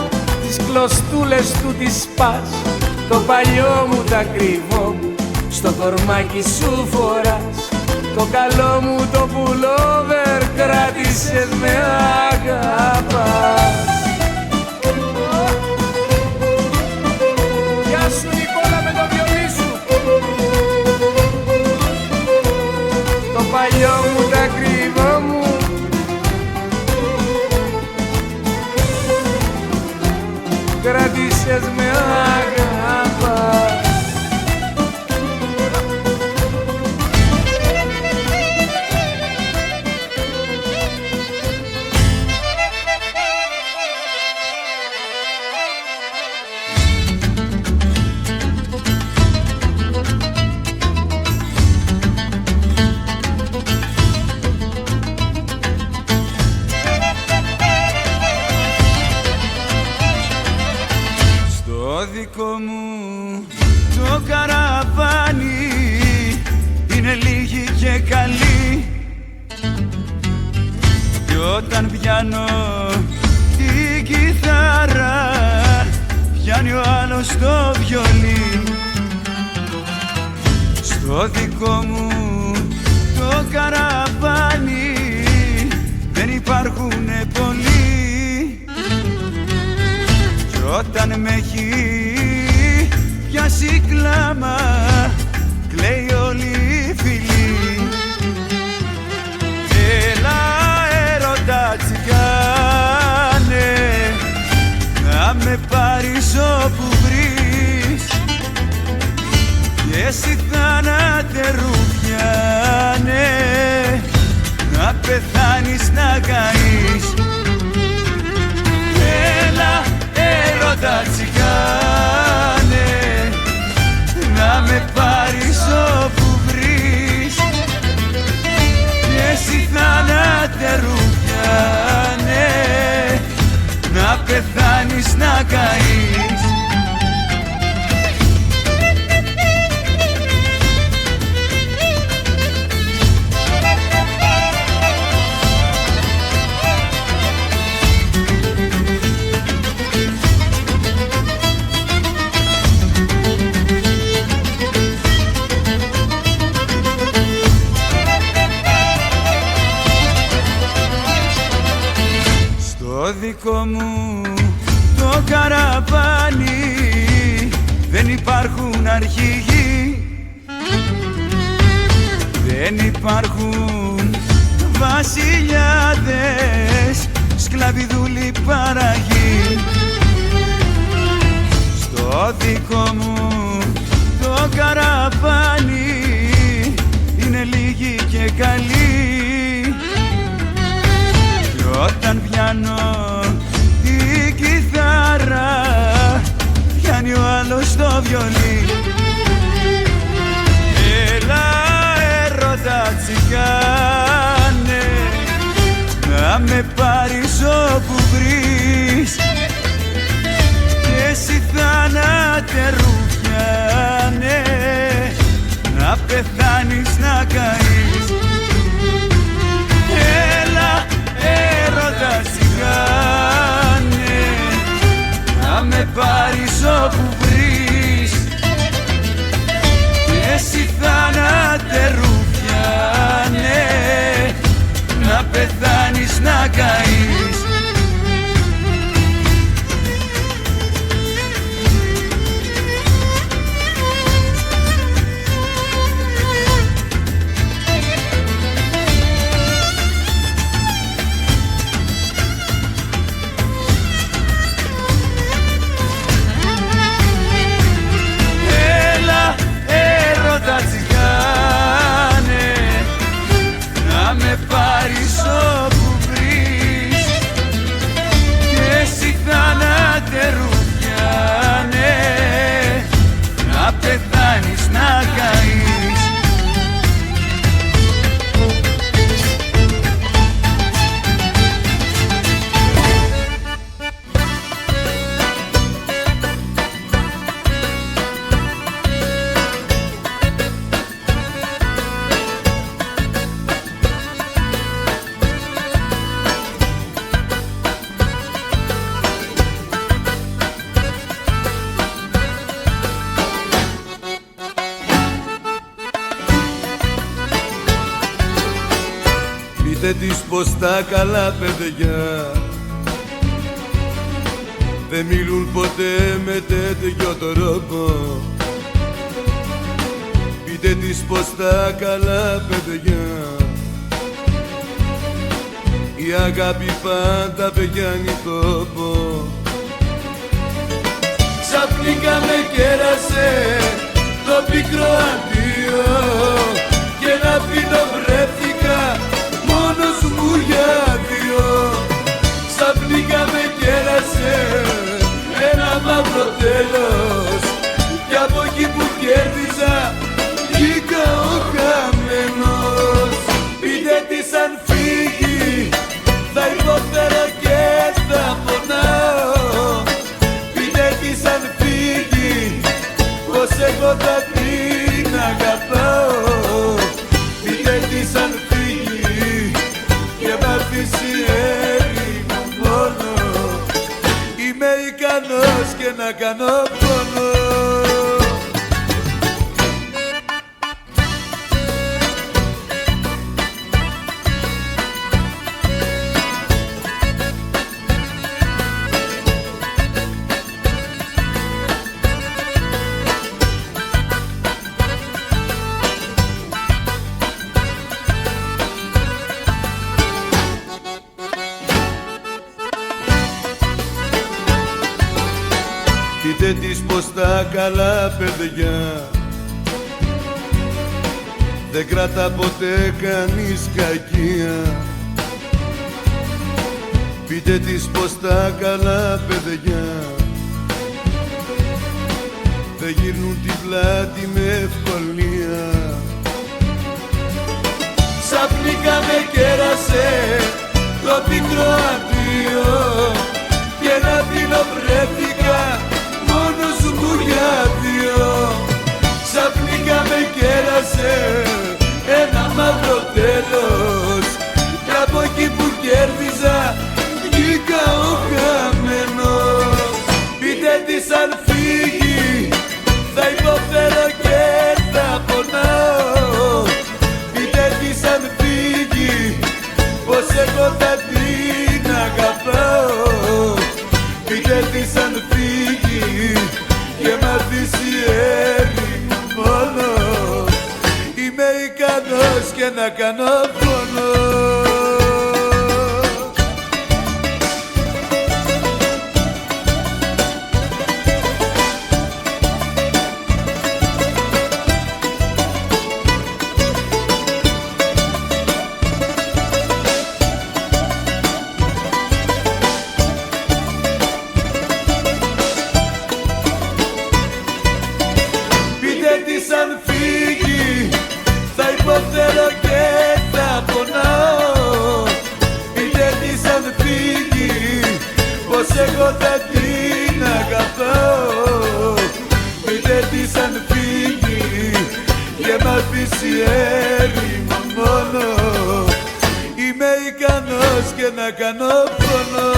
I: τις κλωστούλες του τις σπάς. Το παλιό μου τα κρύβω στο κορμάκι σου φοράς. Το καλό μου το πουλόβερ κράτησες με αγαπάς. Γεια σου Νικόλα με το βιολί σου. Το παλιό μου τα κρύβω μου. Κράτησες με αγάπα.
B: Δικό μου το καραβάνι είναι λίγοι και καλοί κι όταν πιάνω την κιθάρα πιάνει ο άλλος το βιολί. Στο δικό μου το καραβάνι δεν υπάρχουνε πολλοί κι όταν με έχει πιάσει κλάμα κλαίει όλη η φυλή. Έλα έρωτα τσιγάνε να με πάρεις όπου βρεις και εσύ θάνατε ρουφιάνε να πεθάνεις να καείς. Έλα έρωτα τσιγάνε να με πάρεις όπου βρεις και εσύ θάνατε ρουφιάνε να πεθάνεις να καείς. Το δικό μου το καραβάνι δεν υπάρχουν αρχηγοί, δεν υπάρχουν βασιλιάδες, σκλαβιδούλοι παραγοί. Στο δικό μου το καραβάνι είναι λίγοι και καλοί κι όταν πιάνω την κιθάρα πιάνει ο άλλος το βιολί. Έλα έρωτα τσιγάνε να με πάρεις όπου βρεις και εσύ θάνατε ρουφιάνε να πεθάνεις να καείς. Έλα έρωτα τσιγάνε να με πάρεις όπου βρεις και εσύ θάνατε ρουφιάνε να πεθάνεις να καείς. Με πάρεις όπου βρεις
C: Πείτε της πως τα καλά παιδιά δεν μιλούν ποτέ με τέτοιο τρόπο. Πείτε της πως τα καλά παιδιά η αγάπη πάντα πιάνει τόπο. Ξαφνικά με κέρασε το πικρό αντίο και να πίνω βρέθηκα μόνος μου για δύο. Ξαφνικά με κέρασε ένα μαύρο τέλος κι από εκεί που κέρδιζα βγήκα ο χαμένος. Πείτε της αν φύγει θα υποφέρω και θα πονάω. Πείτε της αν φύγει πως εγώ θα την αγαπάω. Πείτε της αν φύγει και μ' αφήσει έρημο μόνο. Είμαι ικανός και να κάνω πόνο. Πείτε της πως τα καλά παιδιά δεν κρατά ποτέ κανείς κακία. Πείτε της πως τα καλά παιδιά δεν γυρνούν την πλάτη με ευκολία. Ξαφνικά με κέρασε το πικρό αντίο και να πίνω βρέθηκα μόνος μου για δύο. Ξαφνικά με κέρασε ένα μαύρο τέλος κι από εκεί που κέρδιζα βγήκα ο χαμένος. Πείτε της αν φύγει θα υποφέρω και θα πονάω. Πείτε της αν φύγει πως εγώ θα την αγαπάω. Πείτε της αν φύγει και μ' αφήσει έρημο μόνο. Είμαι ικανός και να κάνω πόνο. Υποφέρω και θα πονάω. Πείτε της αν φύγει πως εγώ θα την αγαπάω. Πείτε της αν φύγει και μ' αφήσει έρημο μόνο. Είμαι ικανός και να κάνω πόνο.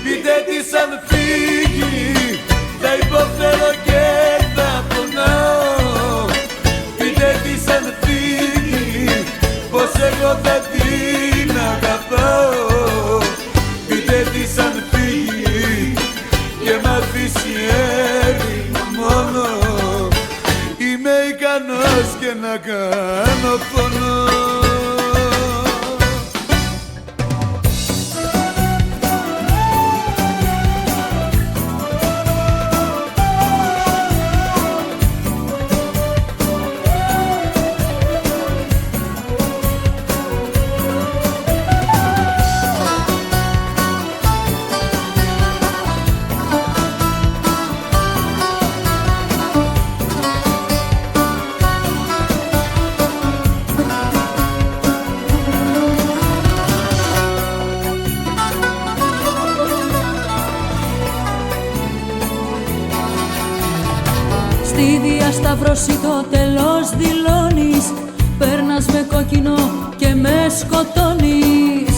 C: Πείτε της αν φύγει θα υποφέρω και θα πονάω. Της αν φύγει πως εγώ θα την αγαπάω. Πείτε της αν φύγει και μ' αφήσει έρημο μόνο. Είμαι ικανός και να κάνω πόνο.
D: Στη διασταύρωση το τέλος δηλώνεις. Παίρνας με κόκκινο και με σκοτώνεις.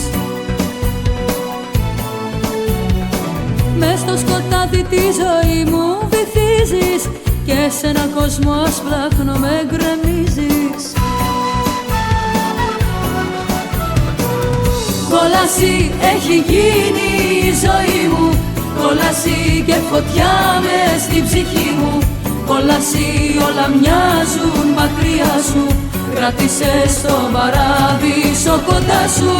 D: Μες στο σκοτάδι τη ζωή μου βυθίζεις και σε έναν κόσμο ασπράχνο με γκρεμίζεις. Κόλαση έχει γίνει η ζωή μου, κόλαση και φωτιά μες στην ψυχή μου. Κόλαση όλα μοιάζουν μακριά σου, κράτησες το παράδεισο κοντά σου.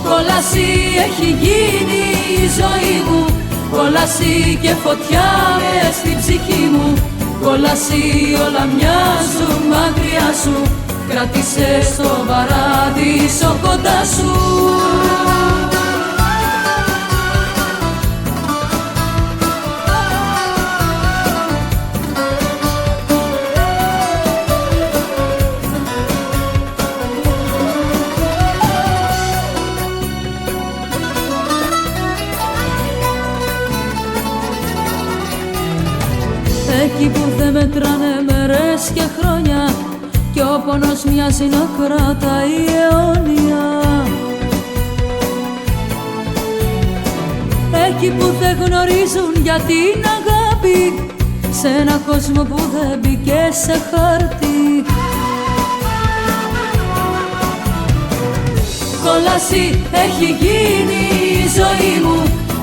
D: Κόλαση έχει γίνει η ζωή μου, κόλαση και φωτιά μες στην ψυχή μου. Κόλαση όλα μοιάζουν μακριά σου, κράτησες το παράδεισο κοντά σου. Εκεί που δεν μετράνε μέρες και χρόνια κι ο πόνος μοιάζει να κρατάει αιώνια. Εκεί που δεν γνωρίζουν για την αγάπη, σε ένα κόσμο που δεν μπήκε σε χάρτη. Κόλαση έχει γίνει η ζωή μου,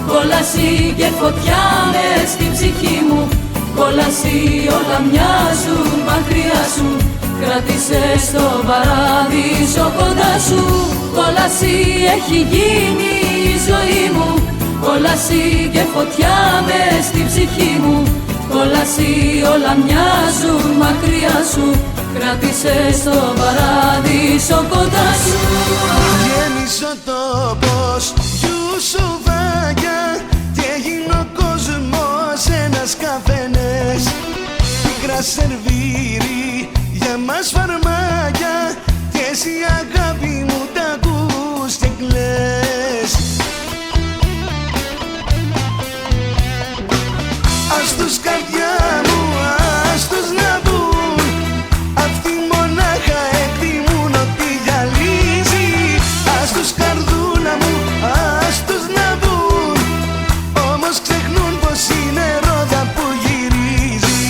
D: κόλαση και φωτιά μες στην ψυχή μου. Κόλαση όλα μοιάζουν μακριά σου, κράτησες το παράδεισο κοντά σου. Κόλαση έχει γίνει η ζωή μου, κόλαση και φωτιά μες στην ψυχή μου. Κόλαση όλα μοιάζουν μακριά σου, κράτησες το παράδεισο κοντά σου.
B: Γέμισε ο τόπος Ιουσουφάκια και έγινε ο κόσμος ένας καφενές. Πίκρα σερβίρι για μας φαρμάκια και εσύ αγάπη μου τα ακούς και κλαις. Ας τους καρδιά μου, ας τους να μπουν, αυτοί μονάχα εκτιμούν ότι γυαλίζει. Ας τους καρδούλα μου, ας τους να μπουν, όμως ξεχνούν πως είναι ρόδα που γυρίζει.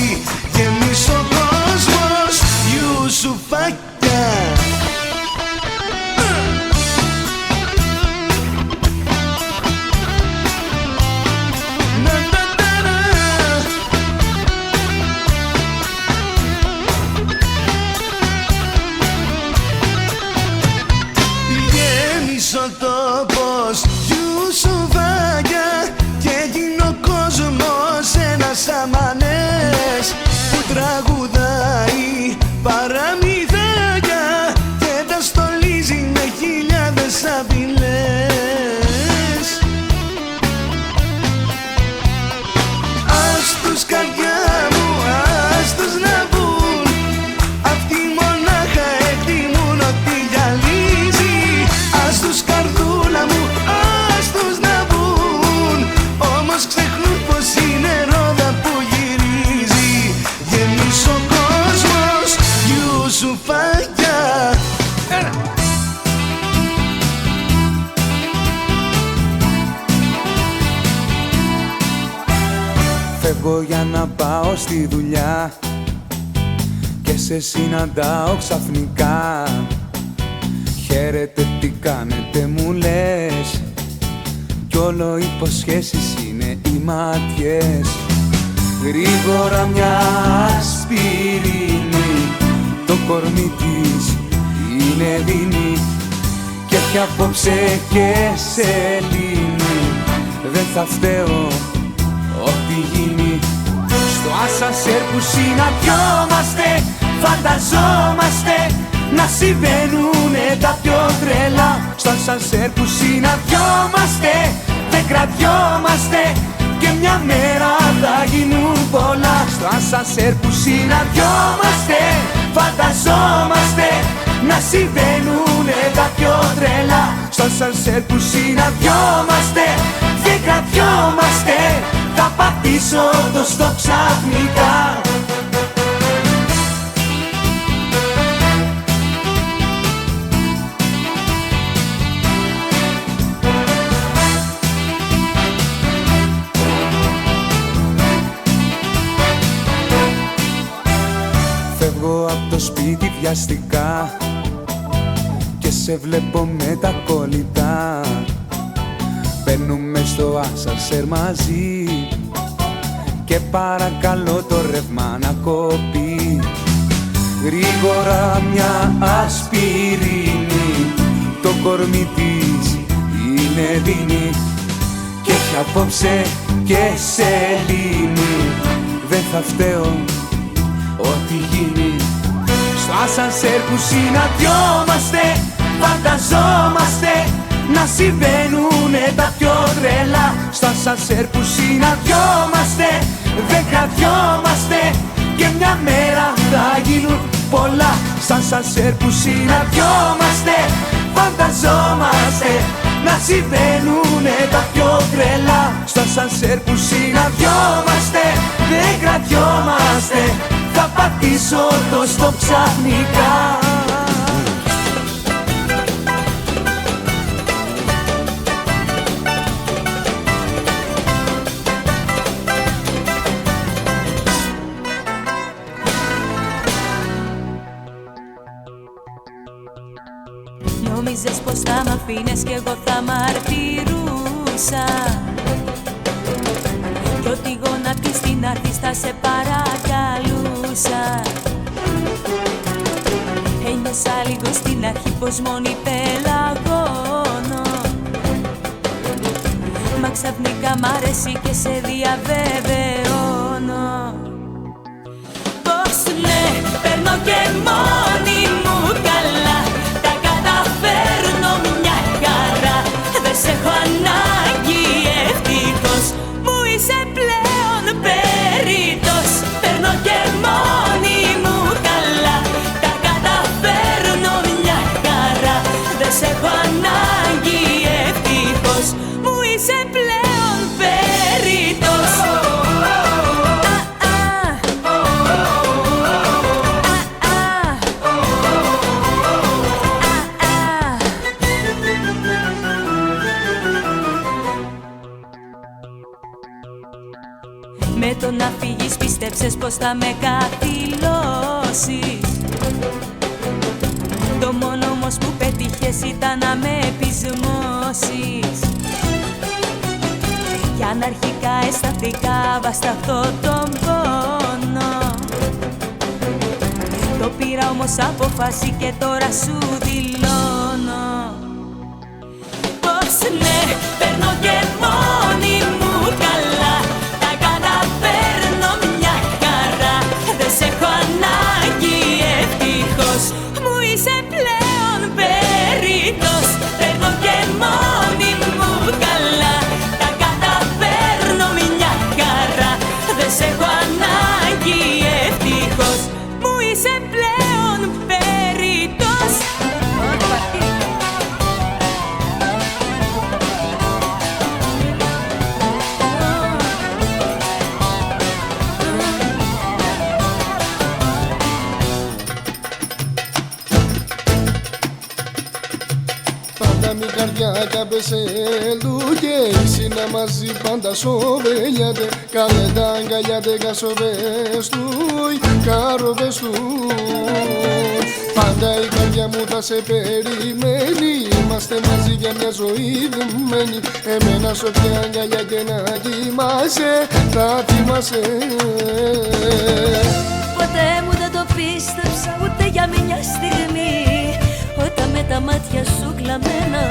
B: Γεμίσει ο κόσμος Ιουσουφάκια. Γέμισε ο τόπος Ιουσουφάκια και έγινε ο κόσμος ένας αμανές που τραγουδάει παραμυθάκια και τα στολίζει με χιλιάδες απειλές. Ας τους καρδιά μου, ας τους να μπουν, αυτοί μονάχα εκτιμούν ότι γυαλίζει. Ας τους καρδούλα μου, ας τους να μπουν, όμως ξεχνούν πως είναι ρόδα που γυρίζει. Γεμίσει ο κόσμος Ιουσουφάκια.
J: Φεύγω για να πάω στη δουλειά και σε συναντάω ξαφνικά. Χαίρετε, τι κάνετε μου λες, κι όλο υποσχέσεις είναι οι μάτιες. Γρήγορα μια ασπιρίνη, το κορμί της είναι δίνη και έχει απόψε και σελήνη. Δεν θα φταίω ό,τι γίνει. Στο ασανσέρ που συναντιόμαστε, φανταζόμαστε να συμβαίνουνε τα πιο τρελά. Στο ασανσέρ που συναντιόμαστε, δεν κρατιόμαστε και μια μέρα θα γίνουν πολλά. Στο ασανσέρ που συναντιόμαστε, φανταζόμαστε να συμβαίνουνε τα πιο τρελά. Στο ασανσέρ που συναντιόμαστε, δεν κρατιόμαστε, θα πατήσω το στο ξαφνικά. Φεύγω απ' το σπίτι βιαστικά και σε βλέπω με τα κολλητά. Μπαίνουμε στο ασανσέρ μαζί και παρακαλώ το ρεύμα να κόπει. Γρήγορα μια ασπιρίνη, το κορμί της είναι δίνη και έχει απόψε και σελήνη. Δεν θα φταίω ό,τι γίνει. Στο ασανσέρ που συναντιόμαστε, φανταζόμαστε να συμβαίνουνε τα πιο τρελά. Στο ασανσέρ που συναντιόμαστε, δεν κρατιόμαστε και μια μέρα θα γίνουν πολλά. Στα ασανσέρ που συναντιόμαστε, φανταζόμαστε να συμβαίνουνε τα πιο τρελά. Στο ασανσέρ που συναντιόμαστε, δεν κρατιόμαστε, θα πατήσω το stop ξαφνικά.
F: Νόμιζες πως θα μ' αφήνες κι εγώ θα μαρτυρούσα κι ό,τι γονατίς την αρτής θα σε παρακαλούσα. Ένιωσα λίγο στην αρχή πως μόνη πελαγώνω, μα ξαφνικά μ' αρέσει και σε διαβεβαιώνω πως ναι, παίρνω και μόνη μου καλά, τα καταφέρνω μια χαρά. Δεν σε έχω ανάγκη ευτυχώς, μου είσαι πλέον περίτως. Παίρνω και μόνη μου καλά, τα καταφέρνω μια χαρά. Δεν σε έχω ανάγκη ευτυχώς, μου είσαι πλέον περίτως. Με το να φύγεις πίστεψες πως θα με καθυλώσεις. Το μόνο όμως που πέτυχες ήταν να με πεισμώσεις. Κι αν αρχικά αισθανθήκα βασταχτώ τον πόνο, το πήρα όμως απόφαση και τώρα σου δηλώνω πως ναι, παίρνω και μόνη μου καλά, τα καταφέρνω μια χαρά. Δεν σε έχω ανάγκη ευτυχώς, μου είσαι πλέον περίτως. Παίρνω και μόνη μου καλά, τα καταφέρνω μια χαρά. Δεν σε έχω ανάγκη ευτυχώς, μου είσαι πλέον περίτως.
K: Πάντα μη καρδιά κάπεσε λούκε, σύνα μαζί πάντα σοβέλιατε. Κάνε τα αγκαλιάτε κασοβές του, καροβές του. Πάντα η καρδιά μου θα σε περιμένει, είμαστε μαζί για μια ζωή δεμένη. Εμένα σ' όποια αγκαλιά και να κοιμάσαι, θα θυμάσαι.
F: Ποτέ μου δεν το πίστεψα ούτε για μια στιγμή, όταν με τα μάτια σου κλαμμένα,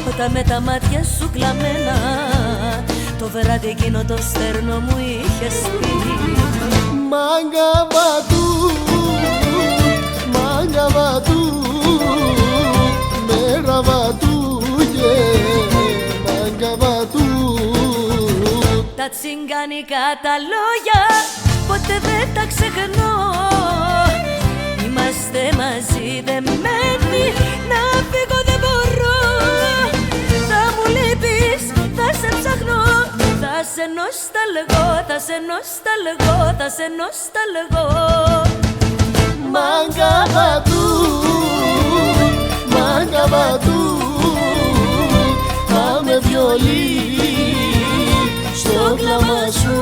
F: όταν με τα μάτια σου κλαμμένα, το βράδυ εκείνο το στέρνο μου είχες πει.
K: Μάγκα βατού, μάγκα βατού, μέρα βατού και μάγκα βατού.
F: Τα τσιγκάνικα τα λόγια ποτέ δεν τα ξεχνώ. Είμαστε μαζί δεμένοι, να φύγω δεν μπορώ. Θα μου λείπεις, θα σε ψαχνώ, θα σε νοσταλγώ, θα σε νοσταλγώ, θα σε νοσταλγώ.
K: Μάγκα βατού, μάγκα βατού, θα με βιολί στο κλάμα σου.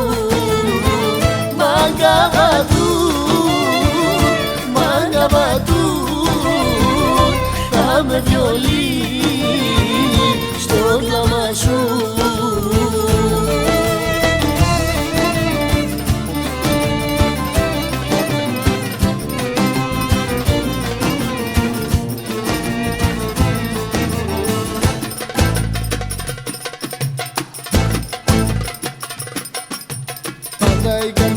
K: Μάγκα βατού, μάγκα βατού, θα με βιολί στο κλάμα σου.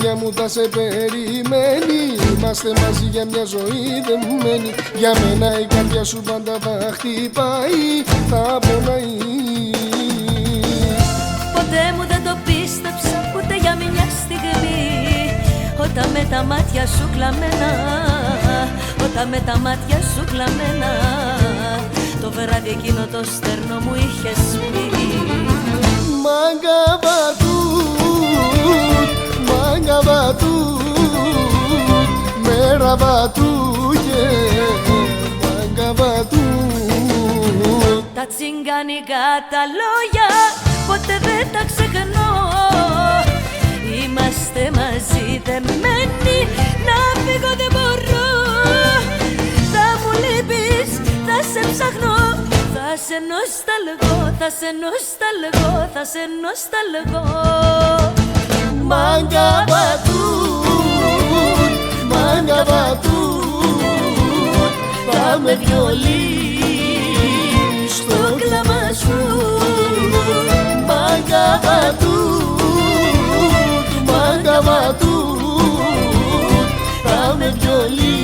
K: καρδιά μου θα σε περιμένει. Είμαστε μαζί για μια ζωή δεμένοι. Για μένα η καρδιά σου πάντα θα χτυπάει, θα πονάει.
F: Ποτέ μου δεν το πίστεψα ούτε για μια στιγμή, όταν με τα μάτια σου κλαμμένα, όταν με τα μάτια σου κλαμμένα, το βράδυ εκείνο το στερνό μου είχες πει.
K: Μάγκα βατούτ, μάγκα βατούτ, μέρα βατούγε, μάγκα βατούτ.
F: Τα τσιγκανικά τα λόγια ποτέ δεν τα ξεχνώ. Είμαστε μαζί δεμένοι, να φύγω δεν μπορώ. Θα μου λείπεις, θα σε ψαχνώ, θα σε νοσταλγώ, θα σε νοσταλγώ, θα σε νοσταλγώ.
K: Μάγκα βατούτ, μάγκα βατούτ, θα με βιολί στο κλάμα σου. Μάγκα βατούτ, μάγκα βατούτ, θα με βιολί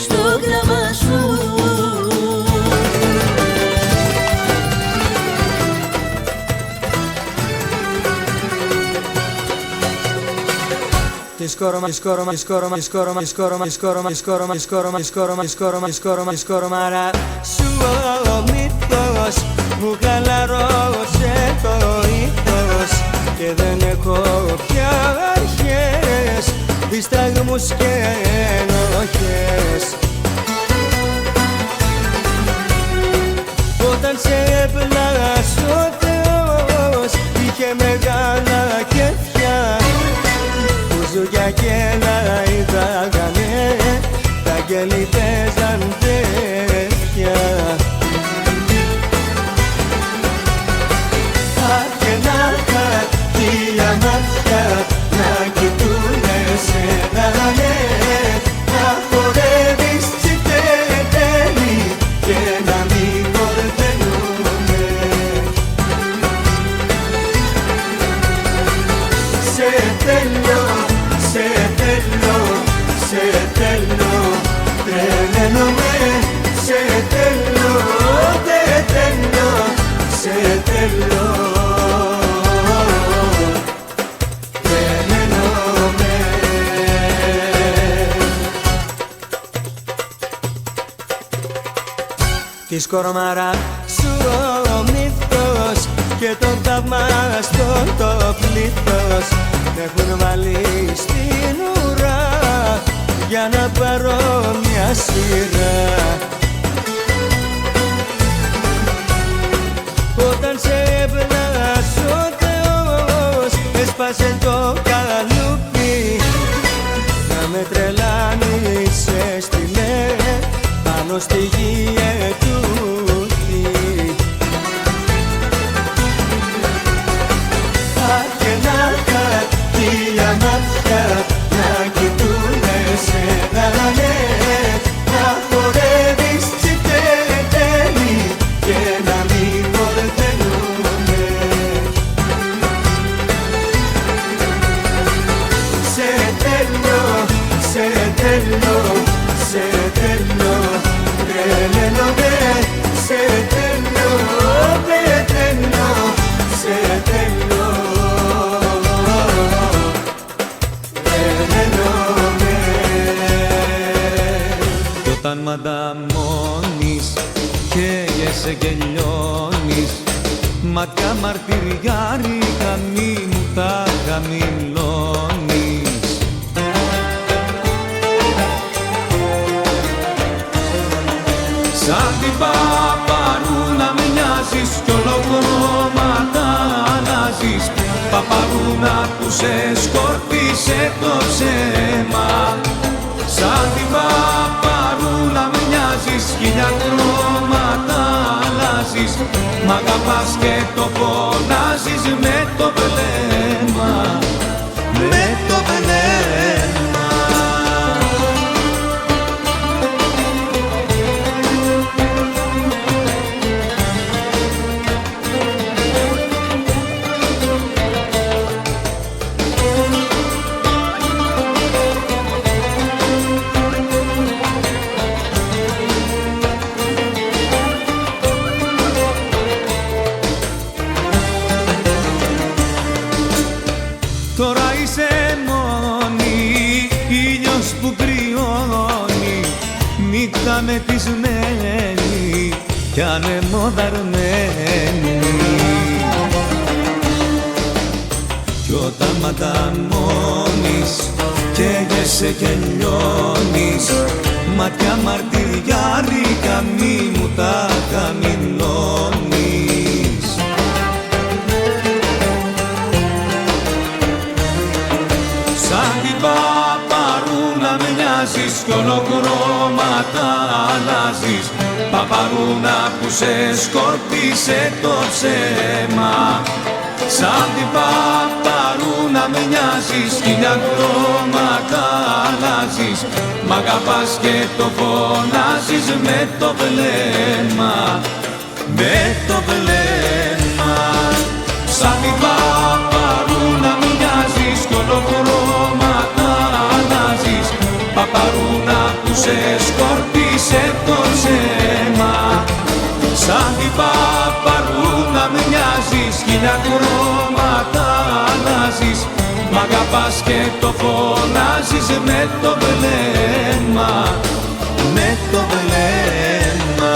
K: στο κλάμα σου.
B: Σου ο μύθος μου χαλαρώσει το ήθος και δεν έχω πια αρχές, δισταγμούς και ενοχές. Όταν σε έπλασε ο Θεός είχε μεγάλα κέφια, μπουζούκια και λαϊδάγανε, τα αγγέλη παίζαν τέτοια. Χίλια μάτια να κοιτούνε σένα, ναι, να χορεύεις τσιτέτελι και να μην κορδελούνε. Σε θέλω, σε θέλω, σε θέλω, τρελαίνομαι, σε θέλω, δεν θέλω, σε θέλω. Της κορμάρα σου ο μύθος και το θαυμάστο το πλήθος με έχουν βάλει στην ουρά για να πάρω μια σειρά. Όταν σε έβλασε ο Θεός έσπασε το καλούπι, να με τρελάνεις έστειλε πάνω στη γη ετούτη. Αχενάκα χίλια μάτια να κοιτούνε σένα, ναι, να χορεύεις τσιτέτελι και να μην κορδελούνε. Σε θέλω, σε θέλω, σε θέλω, τρελαίνομαι, σε θέλω, δεν θέλω, σε θέλω, τρελαίνομαι.
J: Κι όταν μ' ανταμώνεις, καίγεσαι και λιώνεις, ματιά μαρτυριάρικα μη μου τα χαμηλώνεις. Σαν την παπαρούνα μοιάζεις κι ολοκρώματα αλλάζεις, παπαρούνα που σε σκορπίσε το ψέμα. Σαν την παπαρούνα μοιάζεις, χίλια χρώματα αλλάζεις, μ' αγαπάς και το φωνάζεις με το βλέμμα, με το βλέμμα. μεθυσμένη κι ανεμοδαρμένη. Κι όταν ματανώνεις καίγεσαι και λιώνεις, μάτια μαρτυριάρικα μη μου τα χαμηλώνεις. Σαν την παπαρούνα μοιάζεις κι ολοκρώματα αλλάζεις, παπαρούνα που σε σκορπίσε το ψέμα. Σαν την παπαρούνα με νοιάζεις, χίλια χρώματα αλλάζεις, μ' αγαπάς και το φωνάζεις με το βλέμμα, με το βλέμμα. Σαν την παπαρούνα με νοιάζεις κι ολοκρώματα αλλάζεις, παπαρούνα που σε σκορπίσε το ψέμα. Σαν την παπαρούνα με νοιάζεις, χίλια χρώματα αλλάζεις, μ' αγαπάς και το φωνάζεις με το βλέμμα, με το βλέμμα.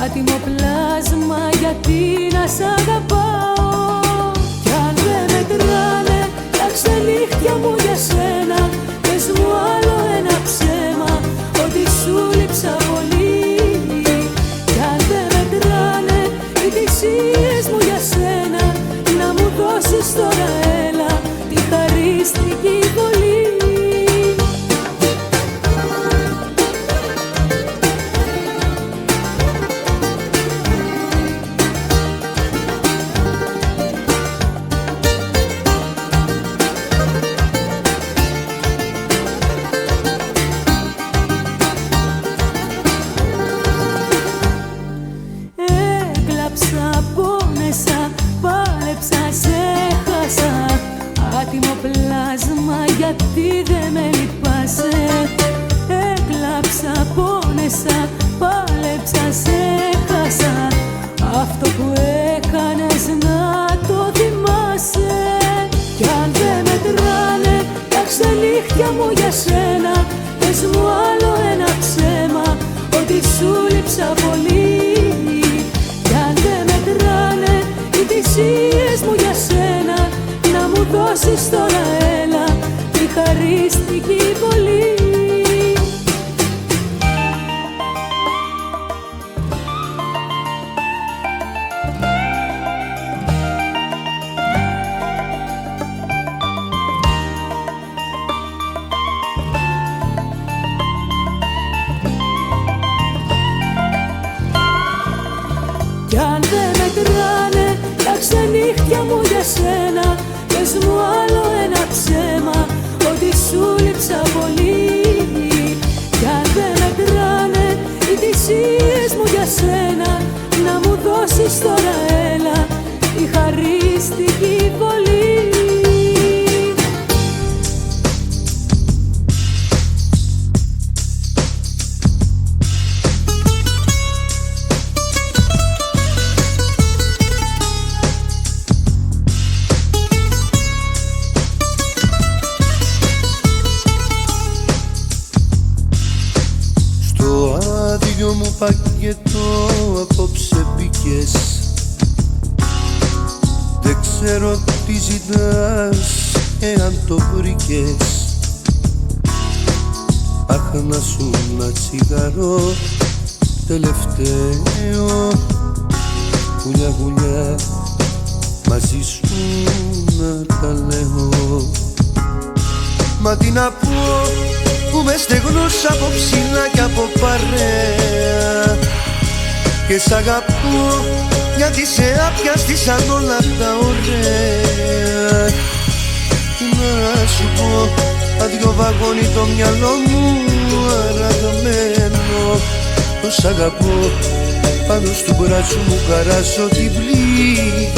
D: Άτιμο πλάσμα γιατί να σ' αγαπάω. Κι αν δεν μετράνε τα ξενύχτια μου για σένα, πες μου άλλο ένα ψέμα ότι σου λείψα πολύ. Κι αν δεν μετράνε οι θυσίες μου για σένα, να μου δώσεις τώρα έλα τη χαρίστικη βολή. Άτιμο πλάσμα γιατί δεν με λυπάσαι. Έκλαψα, πόνεσα, πάλεψα, σε χάσα. Αυτό που έκανες να το θυμάσαι. Κι αν δεν μετράνε τα ξενύχτια μου για σένα, πες μου άλλο ένα ψέμα ότι σου λείψα πολύ. Κι αν δεν μετράνε οι θυσίες μου για σένα, να μου δώσεις τώρα έλα τη χαρίστικη βολή. Κι αν δεν μετράνε τα ξενύχτια μου για σένα, πες μου άλλο ένα ψέμα ότι σου λείψα πολύ. Κι αν δεν μετράνε οι θυσίες μου για σένα, να μου δώσεις τώρα έλα τη χαρίστικη βολή.
C: Πακέτο απόψε μπήκες, δεν ξέρω τι ζητάς εάν το βρήκες. Αχ, να σου ένα τσιγαρό τελευταίο, γουλιά γουλιά μαζί σου να τα λέω.
B: Μα τι να πω που με στεγνός από ψηλά και από παρέα. Και σ' αγαπώ γιατί σε άπιαστησαν όλα τα ωραία. Τι να σου πω, αδειο βαγόνι το μυαλό μου αραγμένο. Το σ' αγαπώ, πάνω στο μπράτσο μου χαράσω την πληγή.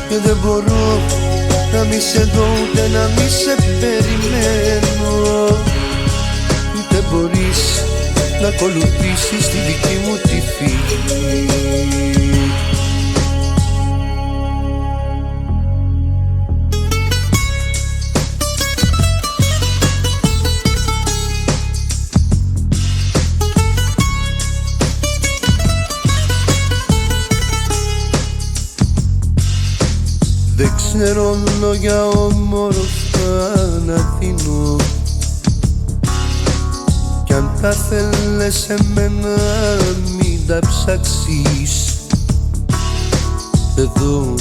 B: Και δεν μπορώ να μη σε δω ούτε να μη σε περιμένω. Ούτε μπορείς να ακολουθήσεις τη δική μου τη φύγη. Δεν ξέρω λόγια όμορφα να δίνω. Κι αν τα θέλεις εμένα μην τα ψάξεις. Εδώ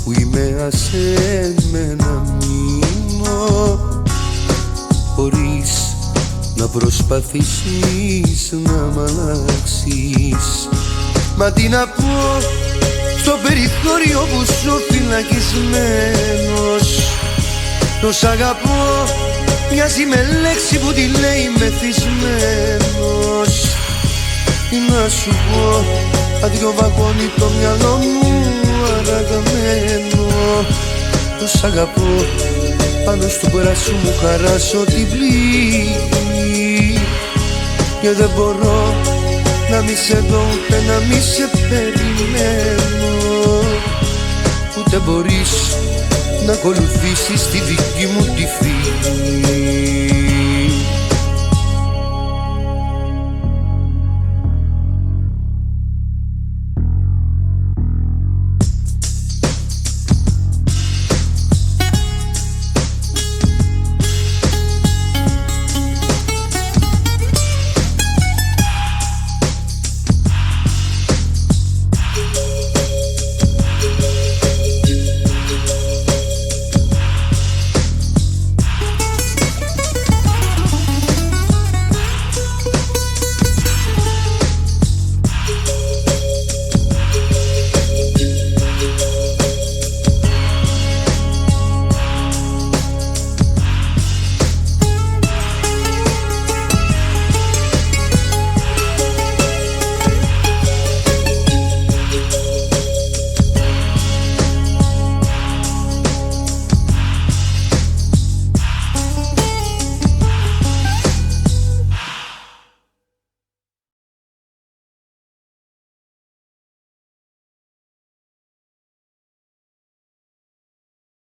B: που είμαι άσε με να μείνω, χωρίς να προσπαθήσεις να μ' αλλάξεις. Μα τι να πω στο περιθώριο που σου φυλακισμένος. Το σ' αγαπώ μοιάζει με λέξη που τη λέει μεθυσμένος. Τι να σου πω, αδειο βαγόνι το μυαλό μου αραγμένο. Το σ' αγαπώ, πάνω στο μπράτσο μου χαράσω την πληγή. Και δεν μπορώ να μη σε δω ούτε να μη σε περιμένω. Ούτε μπορείς να ακολουθήσεις τη δική μου τη φύγη.